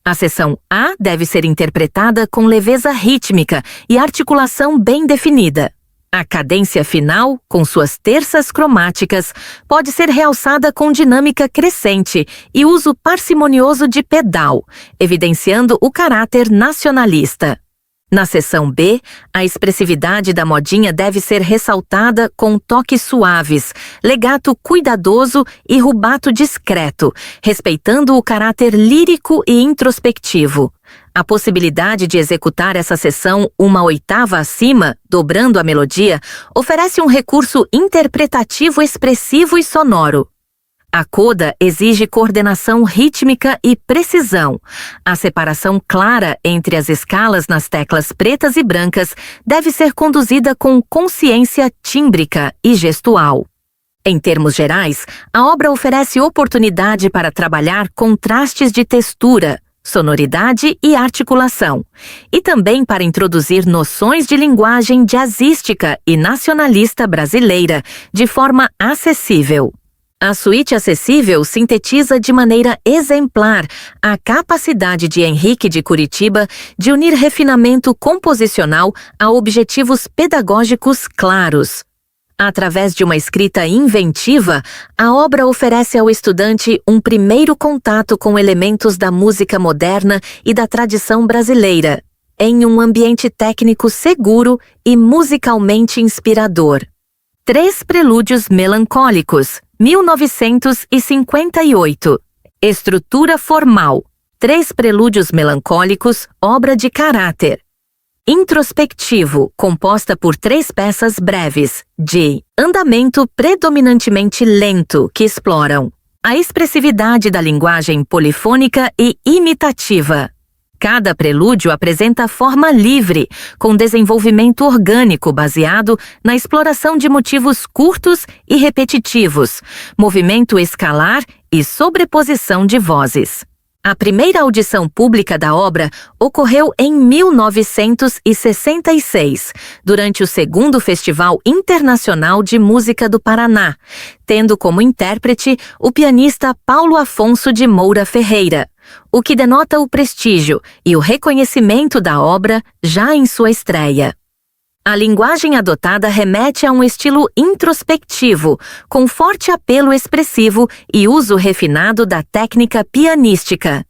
A seção A deve ser interpretada com leveza rítmica e articulação bem definida. A cadência final, com suas terças cromáticas, pode ser realçada com dinâmica crescente e uso parcimonioso de pedal, evidenciando o caráter nacionalista. Na seção B, a expressividade da modinha deve ser ressaltada com toques suaves, legato cuidadoso e rubato discreto, respeitando o caráter lírico e introspectivo. A possibilidade de executar essa seção uma oitava acima, dobrando a melodia, oferece um recurso interpretativo expressivo e sonoro. A coda exige coordenação rítmica e precisão. A separação clara entre as escalas nas teclas pretas e brancas deve ser conduzida com consciência tímbrica e gestual. Em termos gerais, a obra oferece oportunidade para trabalhar contrastes de textura, sonoridade e articulação, e também para introduzir noções de linguagem jazzística e nacionalista brasileira de forma acessível. A suíte acessível sintetiza de maneira exemplar a capacidade de Henrique de Curitiba de unir refinamento composicional a objetivos pedagógicos claros. Através de uma escrita inventiva, a obra oferece ao estudante um primeiro contato com elementos da música moderna e da tradição brasileira, em um ambiente técnico seguro e musicalmente inspirador. 3 Prelúdios Melancólicos, 1958. Estrutura formal. 3 Prelúdios Melancólicos, obra de caráter. Introspectivo, composta por 3 peças breves, de andamento predominantemente lento, que exploram a expressividade da linguagem polifônica e imitativa. Cada prelúdio apresenta forma livre, com desenvolvimento orgânico baseado na exploração de motivos curtos e repetitivos, movimento escalar e sobreposição de vozes. A primeira audição pública da obra ocorreu em 1966, durante o 2º Festival Internacional de Música do Paraná, tendo como intérprete o pianista Paulo Afonso de Moura Ferreira, o que denota o prestígio e o reconhecimento da obra já em sua estreia. A linguagem adotada remete a um estilo introspectivo, com forte apelo expressivo e uso refinado da técnica pianística.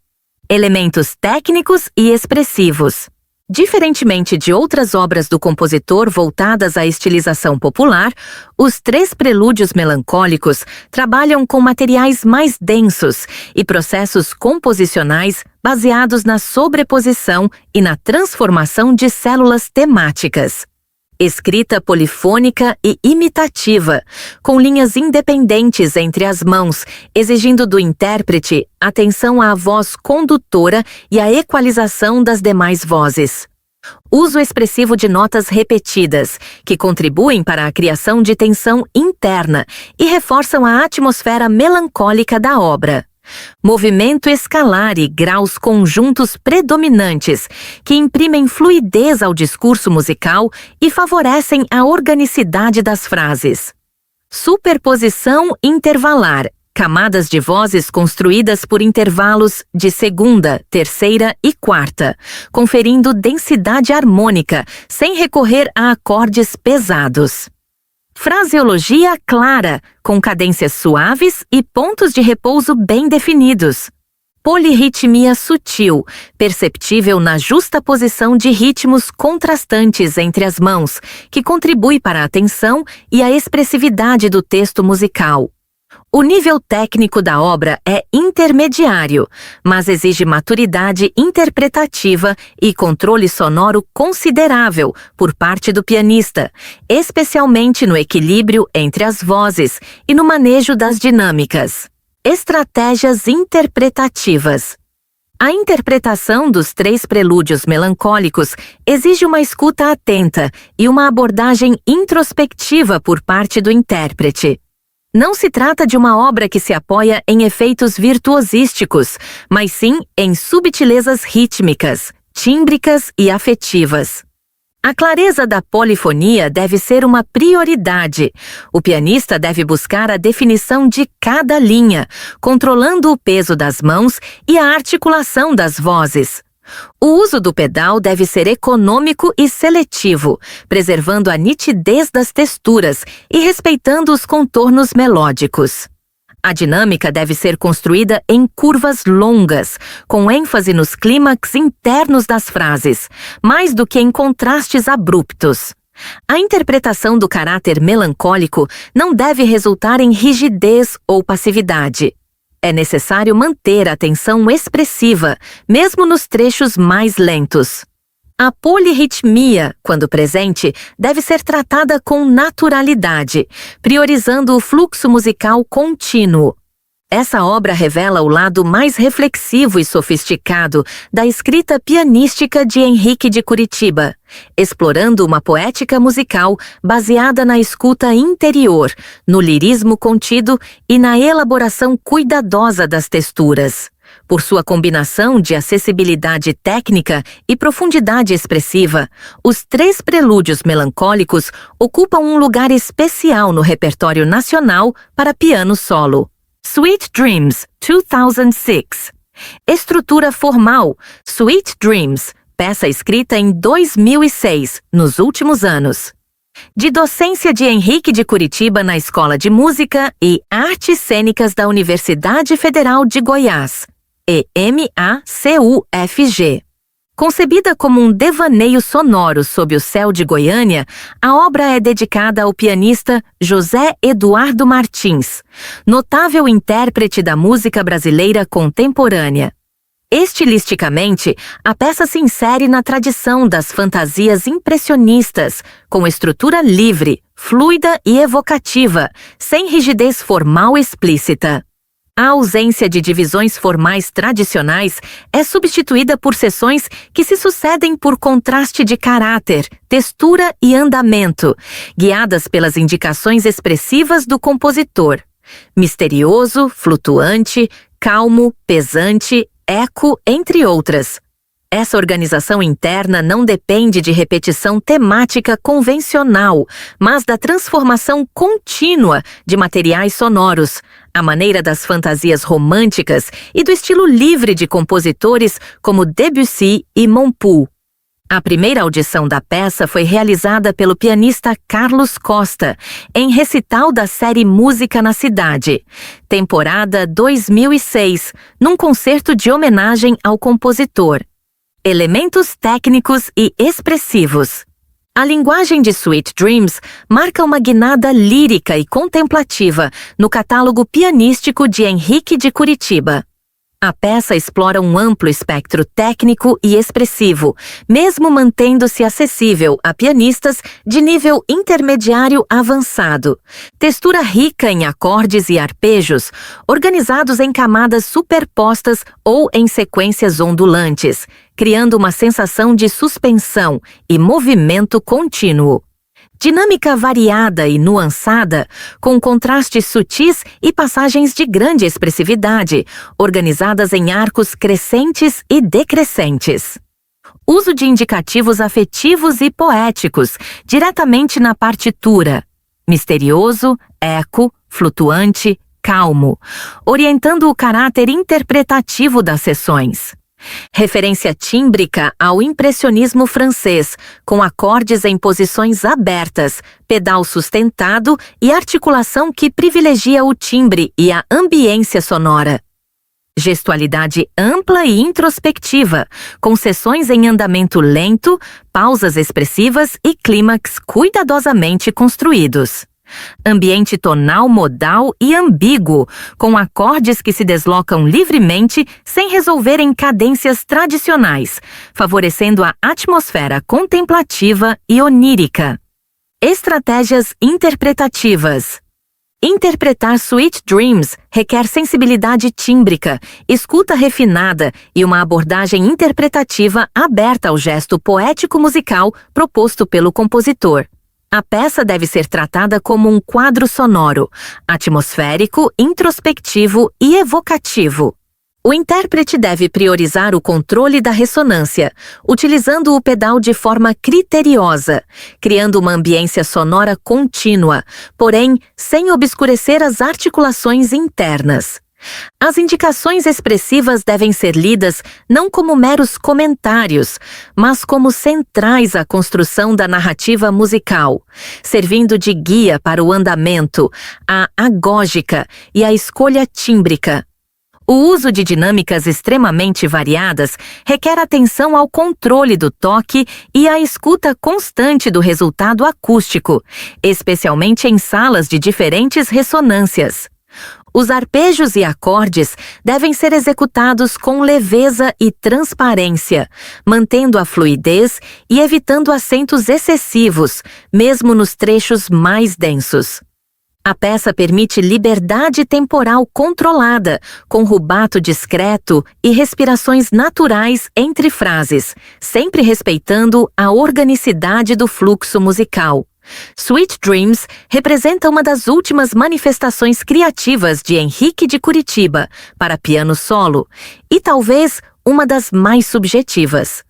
Elementos técnicos e expressivos. Diferentemente de outras obras do compositor voltadas à estilização popular, os 3 Prelúdios Melancólicos trabalham com materiais mais densos e processos composicionais baseados na sobreposição e na transformação de células temáticas. Escrita polifônica e imitativa, com linhas independentes entre as mãos, exigindo do intérprete atenção à voz condutora e à equalização das demais vozes. Uso expressivo de notas repetidas, que contribuem para a criação de tensão interna e reforçam a atmosfera melancólica da obra. Movimento escalar e graus conjuntos predominantes, que imprimem fluidez ao discurso musical e favorecem a organicidade das frases. Superposição intervalar, camadas de vozes construídas por intervalos de segunda, terceira e quarta, conferindo densidade harmônica, sem recorrer a acordes pesados. Fraseologia clara, com cadências suaves e pontos de repouso bem definidos. Polirritmia sutil, perceptível na justaposição de ritmos contrastantes entre as mãos, que contribui para a atenção e a expressividade do texto musical. O nível técnico da obra é intermediário, mas exige maturidade interpretativa e controle sonoro considerável por parte do pianista, especialmente no equilíbrio entre as vozes e no manejo das dinâmicas. Estratégias interpretativas. A interpretação dos 3 prelúdios melancólicos exige uma escuta atenta e uma abordagem introspectiva por parte do intérprete. Não se trata de uma obra que se apoia em efeitos virtuosísticos, mas sim em subtilezas rítmicas, tímbricas e afetivas. A clareza da polifonia deve ser uma prioridade. O pianista deve buscar a definição de cada linha, controlando o peso das mãos e a articulação das vozes. O uso do pedal deve ser econômico e seletivo, preservando a nitidez das texturas e respeitando os contornos melódicos. A dinâmica deve ser construída em curvas longas, com ênfase nos clímax internos das frases, mais do que em contrastes abruptos. A interpretação do caráter melancólico não deve resultar em rigidez ou passividade. É necessário manter a atenção expressiva, mesmo nos trechos mais lentos. A polirritmia, quando presente, deve ser tratada com naturalidade, priorizando o fluxo musical contínuo. Essa obra revela o lado mais reflexivo e sofisticado da escrita pianística de Henrique de Curitiba, explorando uma poética musical baseada na escuta interior, no lirismo contido e na elaboração cuidadosa das texturas. Por sua combinação de acessibilidade técnica e profundidade expressiva, os 3 prelúdios melancólicos ocupam um lugar especial no repertório nacional para piano solo. Sweet Dreams, 2006. Estrutura formal, Sweet Dreams, peça escrita em 2006, nos últimos anos. De docência de Henrique de Curitiba na Escola de Música e Artes Cênicas da Universidade Federal de Goiás, EMACUFG. Concebida como um devaneio sonoro sob o céu de Goiânia, a obra é dedicada ao pianista José Eduardo Martins, notável intérprete da música brasileira contemporânea. Estilisticamente, a peça se insere na tradição das fantasias impressionistas, com estrutura livre, fluida e evocativa, sem rigidez formal explícita. A ausência de divisões formais tradicionais é substituída por seções que se sucedem por contraste de caráter, textura e andamento, guiadas pelas indicações expressivas do compositor. Misterioso, flutuante, calmo, pesante, eco, entre outras. Essa organização interna não depende de repetição temática convencional, mas da transformação contínua de materiais sonoros, à maneira das fantasias românticas e do estilo livre de compositores como Debussy e Montpou. A primeira audição da peça foi realizada pelo pianista Carlos Costa, em recital da série Música na Cidade, temporada 2006, num concerto de homenagem ao compositor. Elementos técnicos e expressivos. A linguagem de Sweet Dreams marca uma guinada lírica e contemplativa no catálogo pianístico de Henrique de Curitiba. A peça explora um amplo espectro técnico e expressivo, mesmo mantendo-se acessível a pianistas de nível intermediário avançado. Textura rica em acordes e arpejos, organizados em camadas superpostas ou em sequências ondulantes, criando uma sensação de suspensão e movimento contínuo. Dinâmica variada e nuançada, com contrastes sutis e passagens de grande expressividade, organizadas em arcos crescentes e decrescentes. Uso de indicativos afetivos e poéticos, diretamente na partitura. Misterioso, eco, flutuante, calmo, orientando o caráter interpretativo das sessões. Referência tímbrica ao impressionismo francês, com acordes em posições abertas, pedal sustentado e articulação que privilegia o timbre e a ambiência sonora. Gestualidade ampla e introspectiva, com sessões em andamento lento, pausas expressivas e clímax cuidadosamente construídos. Ambiente tonal modal e ambíguo, com acordes que se deslocam livremente sem resolverem cadências tradicionais, favorecendo a atmosfera contemplativa e onírica. Estratégias interpretativas. Interpretar Sweet Dreams requer sensibilidade tímbrica, escuta refinada e uma abordagem interpretativa aberta ao gesto poético-musical proposto pelo compositor. A peça deve ser tratada como um quadro sonoro, atmosférico, introspectivo e evocativo. O intérprete deve priorizar o controle da ressonância, utilizando o pedal de forma criteriosa, criando uma ambiência sonora contínua, porém sem obscurecer as articulações internas. As indicações expressivas devem ser lidas não como meros comentários, mas como centrais à construção da narrativa musical, servindo de guia para o andamento, a agógica e a escolha tímbrica. O uso de dinâmicas extremamente variadas requer atenção ao controle do toque e à escuta constante do resultado acústico, especialmente em salas de diferentes ressonâncias. Os arpejos e acordes devem ser executados com leveza e transparência, mantendo a fluidez e evitando acentos excessivos, mesmo nos trechos mais densos. A peça permite liberdade temporal controlada, com rubato discreto e respirações naturais entre frases, sempre respeitando a organicidade do fluxo musical. Sweet Dreams representa uma das últimas manifestações criativas de Henrique de Curitiba para piano solo e talvez uma das mais subjetivas.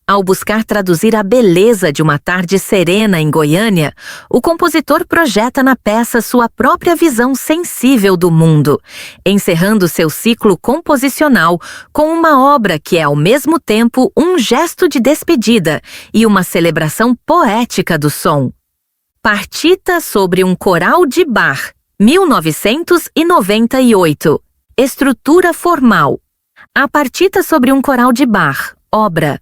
Ao buscar traduzir a beleza de uma tarde serena em Goiânia, o compositor projeta na peça sua própria visão sensível do mundo, encerrando seu ciclo composicional com uma obra que é ao mesmo tempo um gesto de despedida e uma celebração poética do som. Partita sobre um coral de Bach, 1998. Estrutura formal. A partita sobre um coral de Bach, obra.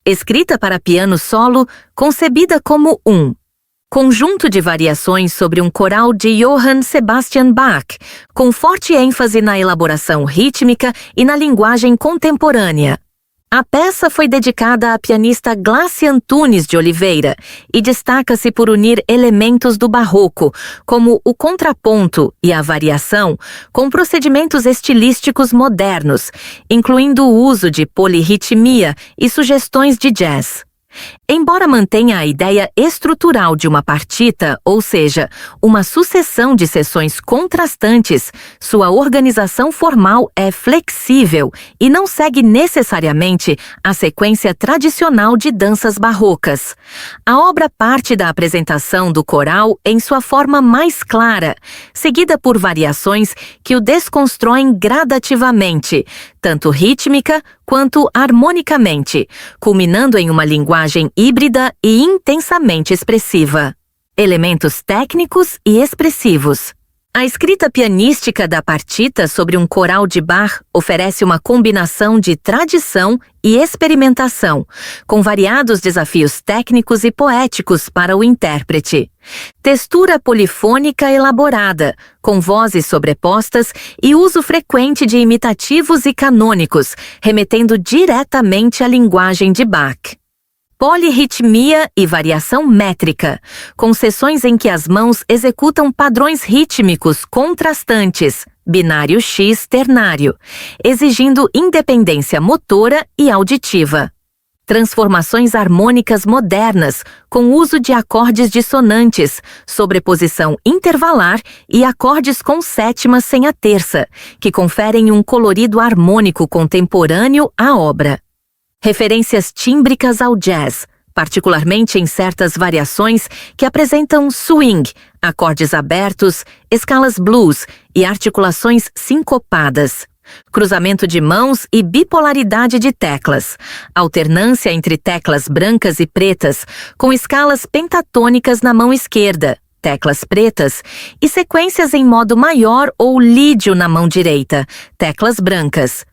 Escrita para piano solo, concebida como um conjunto de variações sobre um coral de Johann Sebastian Bach, com forte ênfase na elaboração rítmica e na linguagem contemporânea. A peça foi dedicada à pianista Glácia Antunes de Oliveira e destaca-se por unir elementos do barroco, como o contraponto e a variação, com procedimentos estilísticos modernos, incluindo o uso de polirritmia e sugestões de jazz. Embora mantenha a ideia estrutural de uma partita, ou seja, uma sucessão de seções contrastantes, sua organização formal é flexível e não segue necessariamente a sequência tradicional de danças barrocas. A obra parte da apresentação do coral em sua forma mais clara, seguida por variações que o desconstroem gradativamente, tanto rítmica quanto harmonicamente, culminando em uma linguagem híbrida e intensamente expressiva. Elementos técnicos e expressivos. A escrita pianística da partita sobre um coral de Bach oferece uma combinação de tradição e experimentação, com variados desafios técnicos e poéticos para o intérprete. Textura polifônica elaborada, com vozes sobrepostas e uso frequente de imitativos e canônicos, remetendo diretamente à linguagem de Bach. Polirritmia e variação métrica, com sessões em que as mãos executam padrões rítmicos contrastantes, binário X ternário, exigindo independência motora e auditiva. transformações harmônicas modernas, com uso de acordes dissonantes, sobreposição intervalar e acordes com sétima sem a terça, que conferem um colorido harmônico contemporâneo à obra. Referências tímbricas ao jazz, particularmente em certas variações que apresentam swing, acordes abertos, escalas blues e articulações sincopadas. Cruzamento de mãos e bipolaridade de teclas, alternância entre teclas brancas e pretas, com escalas pentatônicas na mão esquerda, teclas pretas, e sequências em modo maior ou lídio na mão direita, teclas brancas.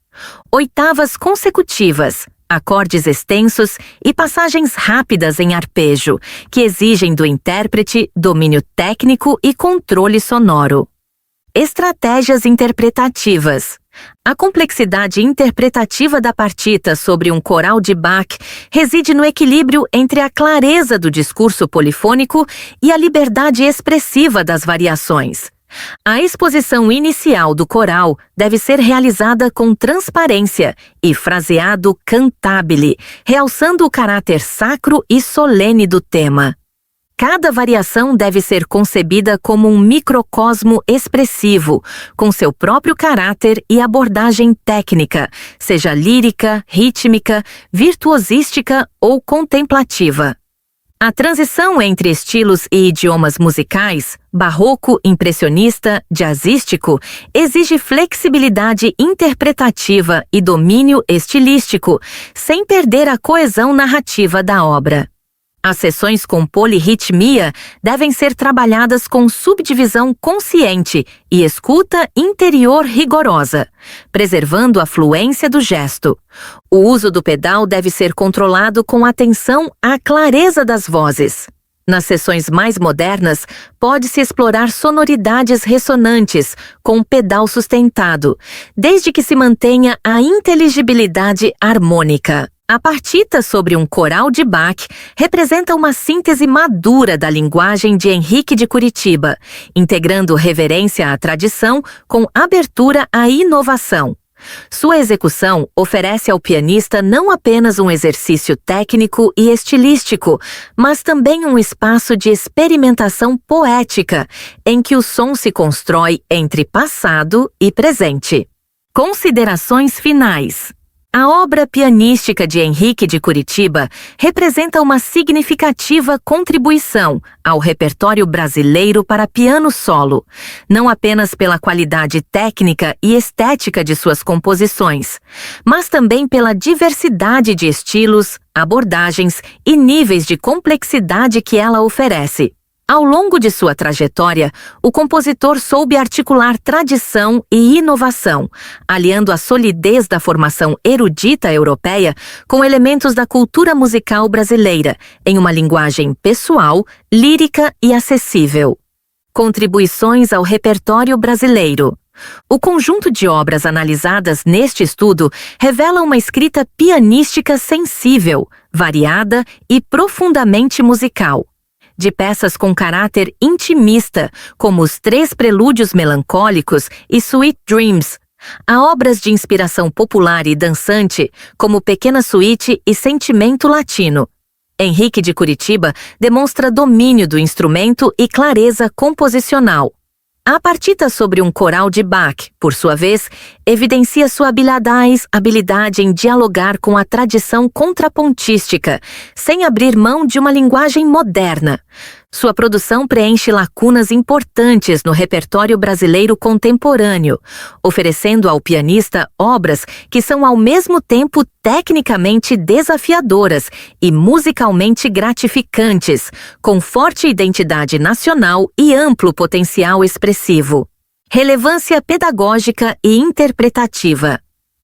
Oitavas consecutivas, acordes extensos e passagens rápidas em arpejo, que exigem do intérprete domínio técnico e controle sonoro. Estratégias interpretativas. A complexidade interpretativa da partita sobre um coral de Bach reside no equilíbrio entre a clareza do discurso polifônico e a liberdade expressiva das variações. A exposição inicial do coral deve ser realizada com transparência e fraseado cantabile, realçando o caráter sacro e solene do tema. Cada variação deve ser concebida como um microcosmo expressivo, com seu próprio caráter e abordagem técnica, seja lírica, rítmica, virtuosística ou contemplativa. A transição entre estilos e idiomas musicais, barroco, impressionista, jazzístico, exige flexibilidade interpretativa e domínio estilístico, sem perder a coesão narrativa da obra. As sessões com polirritmia devem ser trabalhadas com subdivisão consciente e escuta interior rigorosa, preservando a fluência do gesto. O uso do pedal deve ser controlado com atenção à clareza das vozes. Nas sessões mais modernas, pode-se explorar sonoridades ressonantes com pedal sustentado, desde que se mantenha a inteligibilidade harmônica. A partita sobre um coral de Bach representa uma síntese madura da linguagem de Henrique de Curitiba, integrando reverência à tradição com abertura à inovação. Sua execução oferece ao pianista não apenas um exercício técnico e estilístico, mas também um espaço de experimentação poética, em que o som se constrói entre passado e presente. Considerações finais. A obra pianística de Henrique de Curitiba representa uma significativa contribuição ao repertório brasileiro para piano solo, não apenas pela qualidade técnica e estética de suas composições, mas também pela diversidade de estilos, abordagens e níveis de complexidade que ela oferece. Ao longo de sua trajetória, o compositor soube articular tradição e inovação, aliando a solidez da formação erudita europeia com elementos da cultura musical brasileira, em uma linguagem pessoal, lírica e acessível. Contribuições ao repertório brasileiro. O conjunto de obras analisadas neste estudo revela uma escrita pianística sensível, variada e profundamente musical. De peças com caráter intimista, como os 3 prelúdios melancólicos e Sweet Dreams, a obras de inspiração popular e dançante, como Pequena Suíte e Sentimento Latino. Henrique de Curitiba demonstra domínio do instrumento e clareza composicional. A partita sobre um coral de Bach, por sua vez, evidencia sua habilidade em dialogar com a tradição contrapontística, sem abrir mão de uma linguagem moderna. Sua produção preenche lacunas importantes no repertório brasileiro contemporâneo, oferecendo ao pianista obras que são ao mesmo tempo tecnicamente desafiadoras e musicalmente gratificantes, com forte identidade nacional e amplo potencial expressivo. Relevância pedagógica e interpretativa.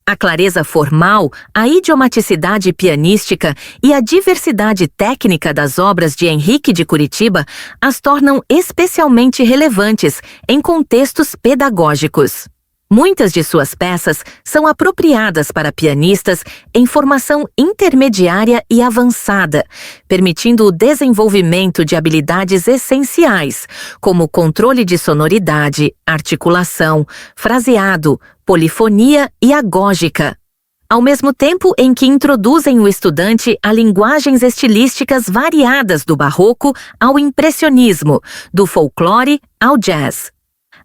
A clareza formal, a idiomaticidade pianística e a diversidade técnica das obras de Henrique de Curitiba as tornam especialmente relevantes em contextos pedagógicos. Muitas de suas peças são apropriadas para pianistas em formação intermediária e avançada, permitindo o desenvolvimento de habilidades essenciais, como controle de sonoridade, articulação, fraseado, polifonia e agógica. ao mesmo tempo em que introduzem o estudante a linguagens estilísticas variadas do barroco ao impressionismo, do folclore ao jazz.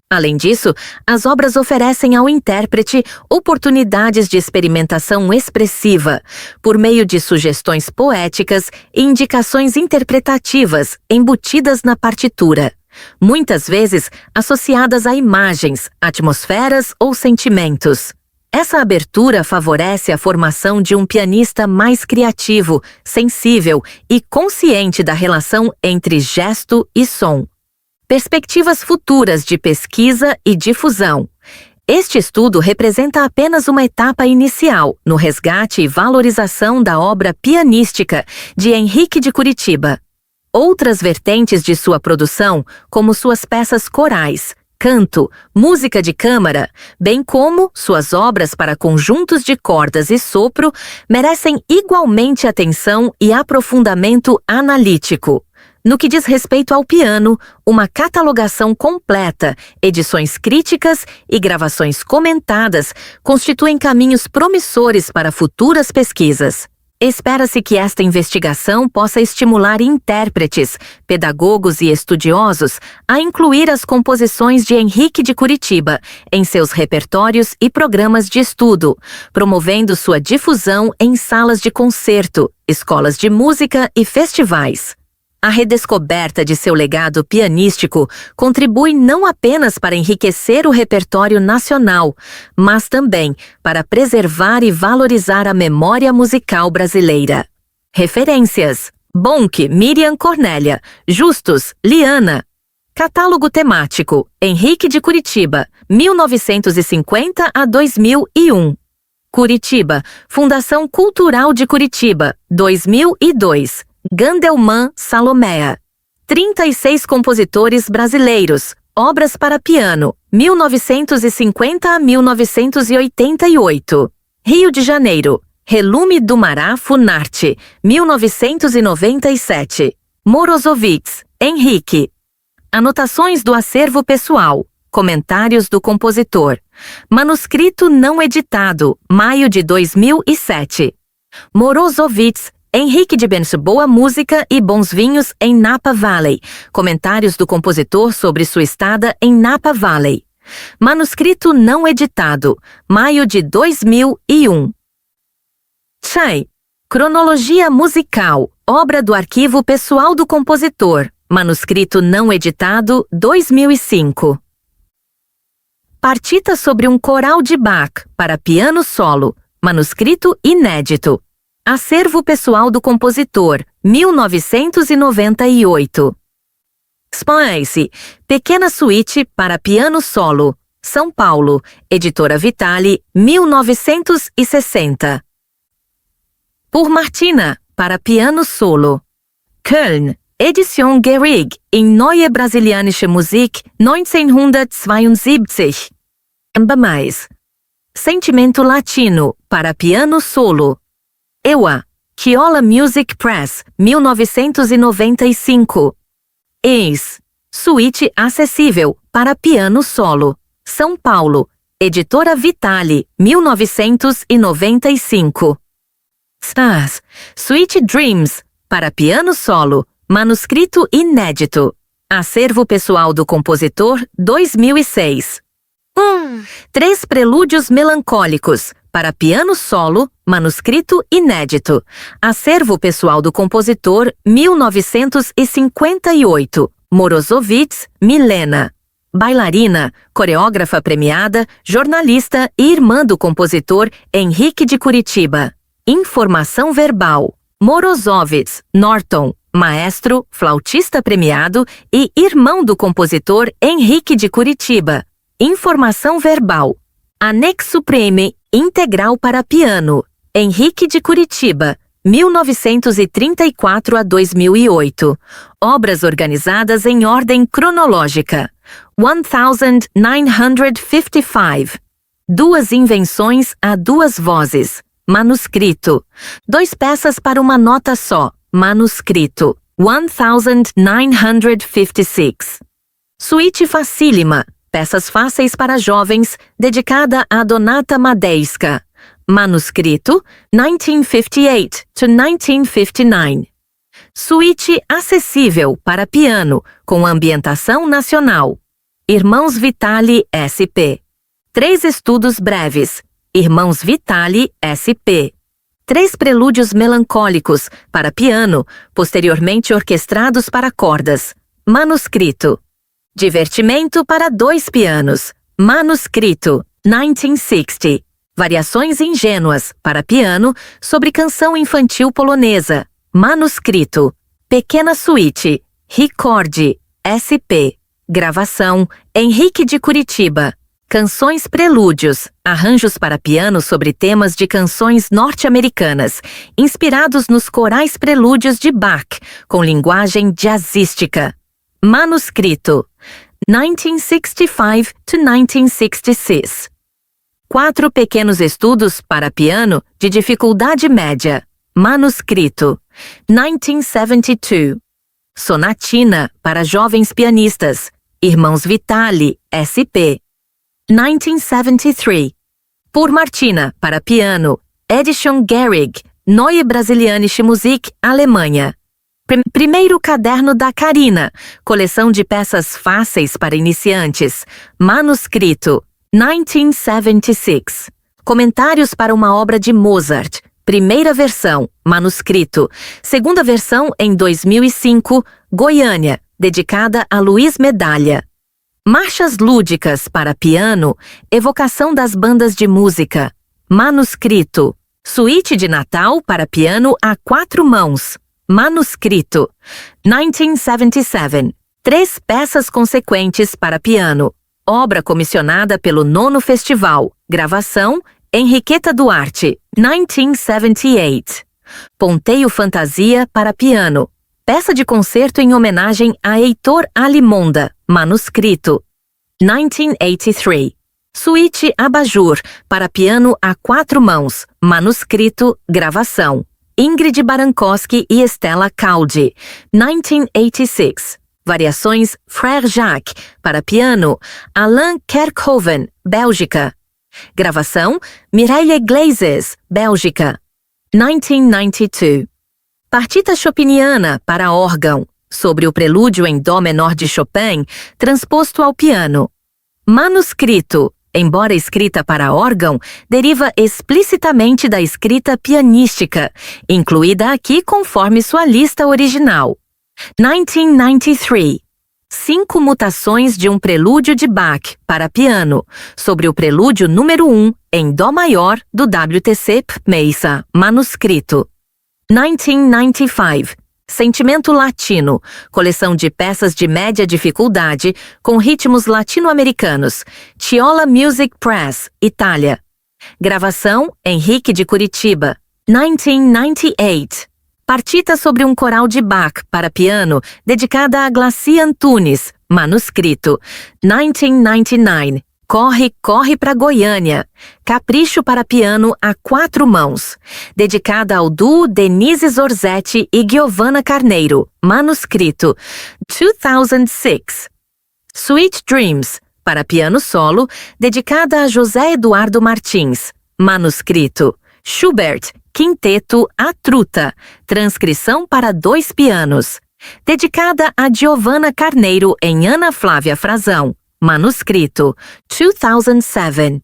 Além disso, as obras oferecem ao intérprete oportunidades de experimentação expressiva, por meio de sugestões poéticas e indicações interpretativas embutidas na partitura, muitas vezes associadas a imagens, atmosferas ou sentimentos. Essa abertura favorece a formação de um pianista mais criativo, sensível e consciente da relação entre gesto e som. Perspectivas futuras de pesquisa e difusão. Este estudo representa apenas uma etapa inicial no resgate e valorização da obra pianística de Henrique de Curitiba. Outras vertentes de sua produção, como suas peças corais, canto, música de câmara, bem como suas obras para conjuntos de cordas e sopro, merecem igualmente atenção e aprofundamento analítico. No que diz respeito ao piano, uma catalogação completa, edições críticas e gravações comentadas constituem caminhos promissores para futuras pesquisas. Espera-se que esta investigação possa estimular intérpretes, pedagogos e estudiosos a incluir as composições de Henrique de Curitiba em seus repertórios e programas de estudo, promovendo sua difusão em salas de concerto, escolas de música e festivais. A redescoberta de seu legado pianístico contribui não apenas para enriquecer o repertório nacional, mas também para preservar e valorizar a memória musical brasileira. Referências: Bonk, Miriam Cornélia, Justus, Liana. Catálogo temático: Henrique de Curitiba, 1950 a 2001. Curitiba, Fundação Cultural de Curitiba, 2002. Gandelman Salomea. 36 compositores brasileiros. Obras para piano, 1950 a 1988. Rio de Janeiro. Relume do Mará Funarte, 1997. Morozovits, Henrique. Anotações do acervo pessoal. Comentários do compositor. Manuscrito não editado, maio de 2007. Morozovits, Henrique de Bench, Boa Música e Bons Vinhos em Napa Valley. Comentários do compositor sobre sua estada em Napa Valley. Manuscrito não editado, maio de 2001. Chai. Cronologia musical, obra do arquivo pessoal do compositor. Manuscrito não editado, 2005. Partita sobre um coral de Bach para piano solo. Manuscrito inédito. Acervo pessoal do compositor, 1998. Spice, Pequena Suíte para piano solo, São Paulo, Editora Vitale, 1960. Por Martina, para piano solo. Köln, Edition Gehrig in Neue Brasilianische Musik, 1972. Mais. Sentimento Latino, para piano solo. EWA, Chiola Music Press, 1995. Eis, Suíte Acessível, para piano solo, São Paulo, Editora Vitale, 1995. Stars, Sweet Dreams, para piano solo, manuscrito inédito, acervo pessoal do compositor, 2006. 3 Prelúdios Melancólicos, para piano solo, manuscrito inédito, acervo pessoal do compositor, 1958, Morozovits, Milena. Bailarina, coreógrafa premiada, jornalista e irmã do compositor Henrique de Curitiba. Informação verbal, Morozovits, Norton, maestro, flautista premiado e irmão do compositor Henrique de Curitiba. Informação verbal, Anexo Prêmio Integral para piano, Henrique de Curitiba, 1934 a 2008. Obras organizadas em ordem cronológica. 1955. 2 invenções a 2 vozes. Manuscrito. 2 peças para uma nota só. Manuscrito. 1956. Suíte Facílima. Peças fáceis para jovens, dedicada a Donata Madejska. manuscrito 1958 to 1959. Suíte acessível para piano com ambientação nacional. Irmãos Vitali SP. 3 estudos breves. Irmãos Vitali SP. 3 prelúdios melancólicos para piano, posteriormente orquestrados para cordas. Manuscrito. Divertimento para 2 pianos. Manuscrito 1960. Variações ingênuas para piano sobre canção infantil polonesa. Manuscrito. Pequena Suíte. Ricorde. SP. Gravação. Henrique de Curitiba. Canções prelúdios. Arranjos para piano sobre temas de canções norte-americanas, inspirados nos corais prelúdios de Bach, com linguagem jazzística. Manuscrito. 1965 to 1966. 4 pequenos estudos para piano de dificuldade média. Manuscrito. 1972. Sonatina para jovens pianistas. Irmãos Vitali, SP. 1973. Por Martina, para piano. Edition Gehrig, Neue Brasilianische Musik, Alemanha. Primeiro caderno da Karina, coleção de peças fáceis para iniciantes. Manuscrito. 1976. Comentários para uma obra de Mozart. Primeira versão, manuscrito. Segunda versão em 2005, Goiânia, dedicada a Luiz Medalha. Marchas lúdicas para piano, evocação das bandas de música. Manuscrito. Suíte de Natal para piano a 4 mãos. Manuscrito. 1977. 3 peças consequentes para piano. Obra comissionada pelo 9º Festival. Gravação, Henriqueta Duarte. 1978. Ponteio Fantasia para piano. Peça de concerto em homenagem a Heitor Alimonda. Manuscrito. 1983. Suíte Abajur para piano a 4 mãos. Manuscrito. Gravação. Ingrid Barankowski e Stella Caldi. 1986. Variações Frère Jacques para piano. Alain Kerkhoven, Bélgica. Gravação Mireille Glazes, Bélgica. 1992. Partita Chopiniana para órgão, sobre o prelúdio em dó menor de Chopin, transposto ao piano. Manuscrito, embora escrita para órgão, deriva explicitamente da escrita pianística, incluída aqui conforme sua lista original. 1993. 5 mutações de um prelúdio de Bach para piano, sobre o prelúdio número 1 em dó maior do WTC Mesa, manuscrito. 1995. Sentimento Latino, coleção de peças de média dificuldade com ritmos latino-americanos. Ciola Music Press, Itália. Gravação Henrique de Curitiba. 1998. Partita sobre um coral de Bach para piano, dedicada a Glacia Antunes, manuscrito. 1999. Corre para Goiânia. Capricho para piano a 4 mãos. Dedicada ao duo Denise Zorzetti e Giovanna Carneiro, manuscrito. 2006. Sweet Dreams para piano solo, dedicada a José Eduardo Martins, manuscrito. Schubert, Quinteto A Truta, transcrição para 2 pianos. Dedicada a Giovanna Carneiro em Ana Flávia Frazão, manuscrito. 2007.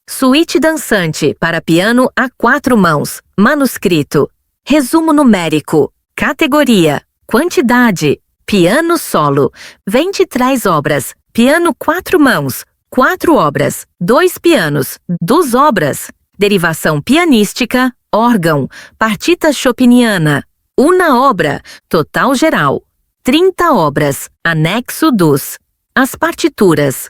Suíte dançante para piano a 4 mãos, manuscrito. Resumo numérico. Categoria. Quantidade. Piano solo. 23 obras. Piano 4 mãos. 4 obras. 2 pianos. 2 obras. Derivação pianística. Órgão, partita chopiniana, uma obra, total geral, 30 obras, anexo dos. As partituras.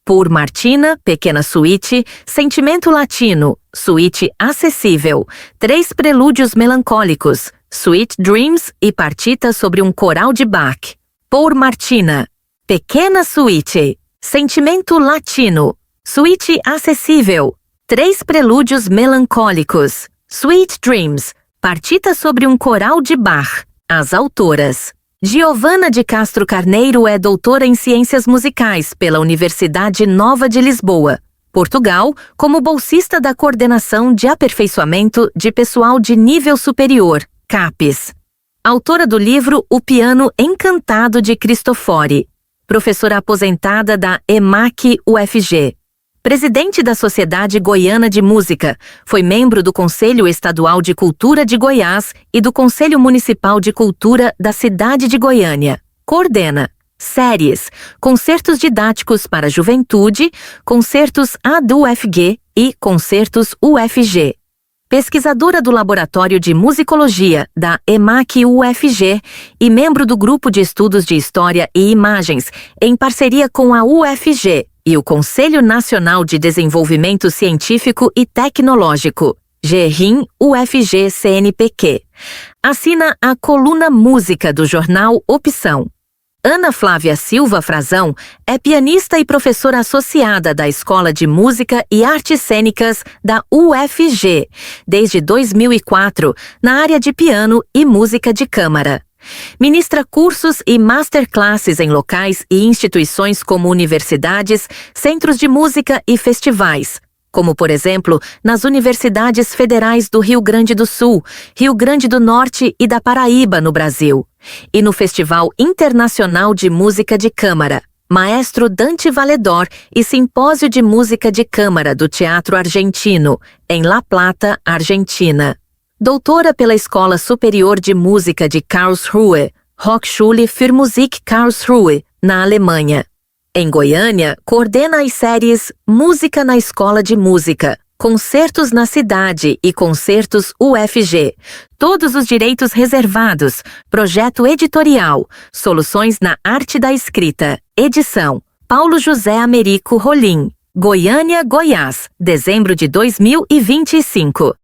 Por Martina, pequena suíte, sentimento latino, suíte acessível, 3 prelúdios melancólicos, Sweet Dreams e partita sobre um coral de Bach. Por Martina, pequena suíte, sentimento latino, suíte acessível, 3 prelúdios melancólicos. Sweet Dreams, partita sobre um coral de Bach. As autoras. Giovanna de Castro Carneiro é doutora em Ciências Musicais pela Universidade Nova de Lisboa. Portugal, como bolsista da Coordenação de Aperfeiçoamento de Pessoal de Nível Superior, CAPES. Autora do livro O Piano Encantado de Cristofori. Professora aposentada da EMAC-UFG. Presidente da Sociedade Goiana de Música, foi membro do Conselho Estadual de Cultura de Goiás e do Conselho Municipal de Cultura da cidade de Goiânia. Coordena séries, concertos didáticos para juventude, concertos ADUFG e concertos UFG. Pesquisadora do Laboratório de Musicologia da EMAC-UFG e membro do Grupo de Estudos de História e Imagens, em parceria com a UFG e o Conselho Nacional de Desenvolvimento Científico e Tecnológico, GRIM-UFG-CNPq. Assina a coluna Música do jornal Opção. Ana Flávia Silva Frazão é pianista e professora associada da Escola de Música e Artes Cênicas da UFG, desde 2004, na área de piano e música de câmara. Ministra cursos e masterclasses em locais e instituições como universidades, centros de música e festivais, como, por exemplo, nas universidades federais do Rio Grande do Sul, Rio Grande do Norte e da Paraíba, no Brasil, e no Festival Internacional de Música de Câmara, Maestro Dante Valedor e Simpósio de Música de Câmara do Teatro Argentino, em La Plata, Argentina. Doutora pela Escola Superior de Música de Karlsruhe, Hochschule für Musik Karlsruhe, na Alemanha. Em Goiânia, coordena as séries Música na Escola de Música, Concertos na Cidade e Concertos UFG. Todos os direitos reservados. Projeto editorial. Soluções na arte da escrita. Edição: Paulo José Americo Rolim. Goiânia, Goiás, dezembro de 2025.